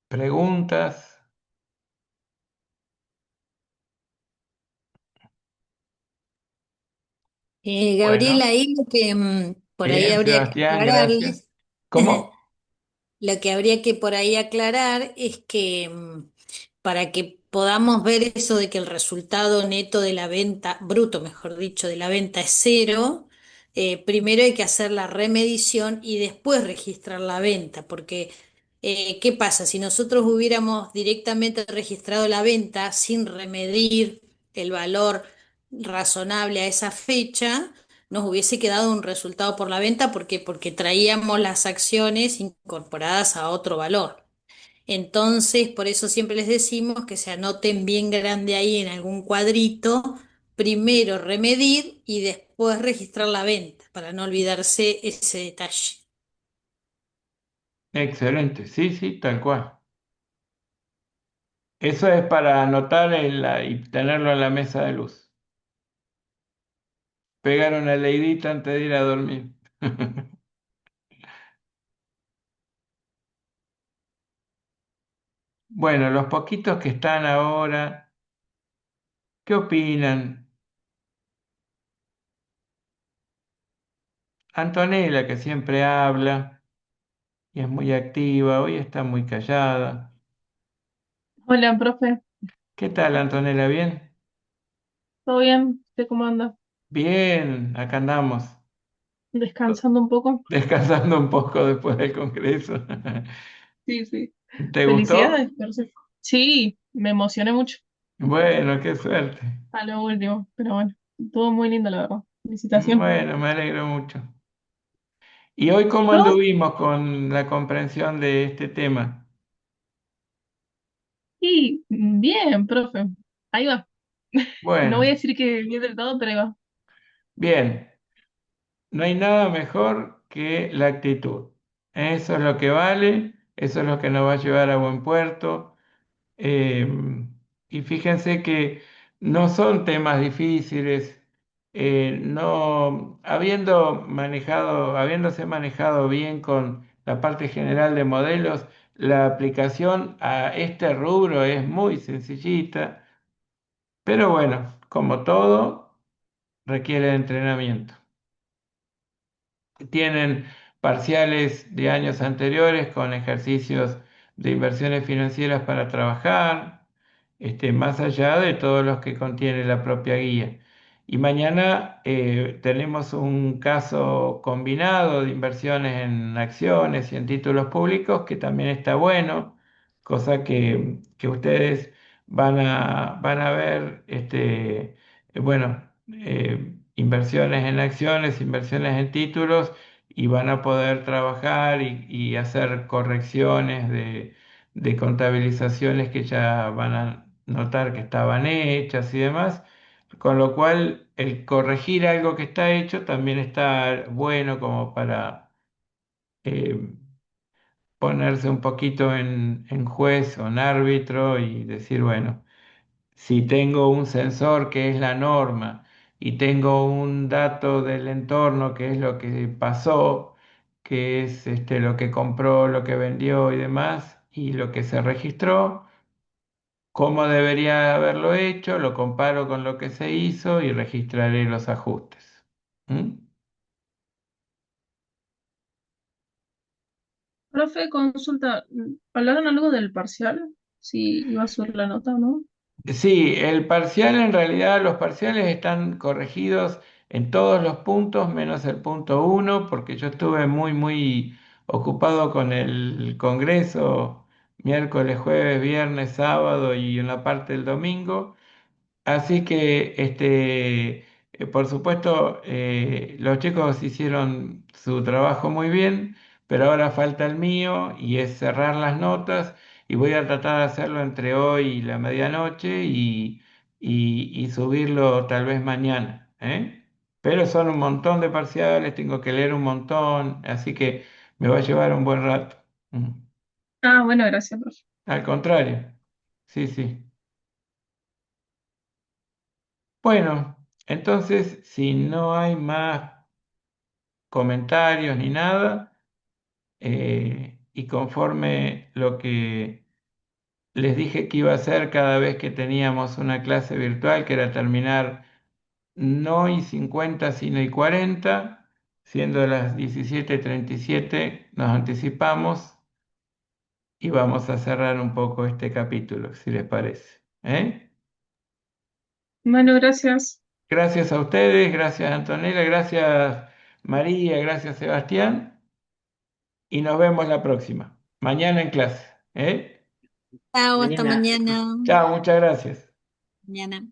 Preguntas. Gabriela, Bueno, ahí lo que por ahí bien, habría que Sebastián, gracias. aclararles. ¿Cómo? Lo que habría que por ahí aclarar es que para que podamos ver eso de que el resultado neto de la venta, bruto mejor dicho, de la venta es cero, primero hay que hacer la remedición y después registrar la venta, porque ¿qué pasa? Si nosotros hubiéramos directamente registrado la venta sin remedir el valor razonable a esa fecha, nos hubiese quedado un resultado por la venta porque traíamos las acciones incorporadas a otro valor. Entonces, por eso siempre les decimos que se anoten bien grande ahí en algún cuadrito, primero remedir y después registrar la venta, para no olvidarse ese detalle. Excelente, sí, sí, tal cual. Eso es para anotar y tenerlo en la mesa de luz. Pegar una leidita antes de ir a dormir. Bueno, los poquitos que están ahora, ¿qué opinan? Antonella, que siempre habla y es muy activa, hoy está muy callada. Hola, profe, ¿Qué tal, Antonella? ¿Bien? ¿todo bien? ¿Usted cómo anda? Bien, acá andamos, ¿Descansando un poco? descansando un poco después del Congreso. Sí, sí. ¿Te Felicidades, gustó? parce. Sí, me emocioné mucho Bueno, qué suerte. a lo último, pero bueno, todo muy lindo, la verdad. Felicitación. Bueno, me alegro mucho. ¿Y hoy cómo ¿Yo? anduvimos con la comprensión de este tema? Y bien, profe. Ahí va. No voy a Bueno, decir que bien del todo, pero ahí va. bien, no hay nada mejor que la actitud. Eso es lo que vale, eso es lo que nos va a llevar a buen puerto. Eh, y fíjense que no son temas difíciles, no, habiéndose manejado bien con la parte general de modelos, la aplicación a este rubro es muy sencillita, pero bueno, como todo, requiere de entrenamiento. Tienen parciales de años anteriores con ejercicios de inversiones financieras para trabajar, más allá de todos los que contiene la propia guía. Y mañana tenemos un caso combinado de inversiones en acciones y en títulos públicos que también está bueno, cosa que ustedes van a ver, bueno, inversiones en acciones, inversiones en títulos y van a poder trabajar y hacer correcciones de contabilizaciones que ya van a notar que estaban hechas y demás, con lo cual el corregir algo que está hecho también está bueno como para eh, ponerse un poquito en juez o en árbitro y decir, bueno, si tengo un sensor que es la norma y tengo un dato del entorno que es lo que pasó, que es lo que compró, lo que vendió y demás, y lo que se registró, cómo debería haberlo hecho, lo comparo con lo que se hizo y registraré los ajustes. ¿Mm? Profe, consulta, ¿hablaron algo del parcial? Si iba a subir la nota o no. Sí, el parcial en realidad, los parciales están corregidos en todos los puntos menos el punto uno, porque yo estuve muy, muy ocupado con el Congreso miércoles, jueves, viernes, sábado y una parte del domingo. Así que, por supuesto, los chicos hicieron su trabajo muy bien, pero ahora falta el mío y es cerrar las notas y voy a tratar de hacerlo entre hoy y la medianoche y subirlo tal vez mañana, ¿eh? Pero son un montón de parciales, tengo que leer un montón, así que me va a llevar un buen rato. Mm. Ah, bueno, gracias, profe. Al contrario, sí, sí. Bueno, entonces, si no hay más comentarios ni nada, y conforme lo que les dije que iba a hacer cada vez que teníamos una clase virtual, que era terminar no y 50 sino y 40, siendo las 17:37, nos anticipamos y vamos a cerrar un poco este capítulo, si les parece. ¿Eh? Bueno, gracias. Gracias a ustedes, gracias Antonella, gracias María, gracias Sebastián. Y nos vemos la próxima. Mañana en clase. ¿Eh? Chao, hasta Mañana. mañana. Chao, muchas gracias. Mañana.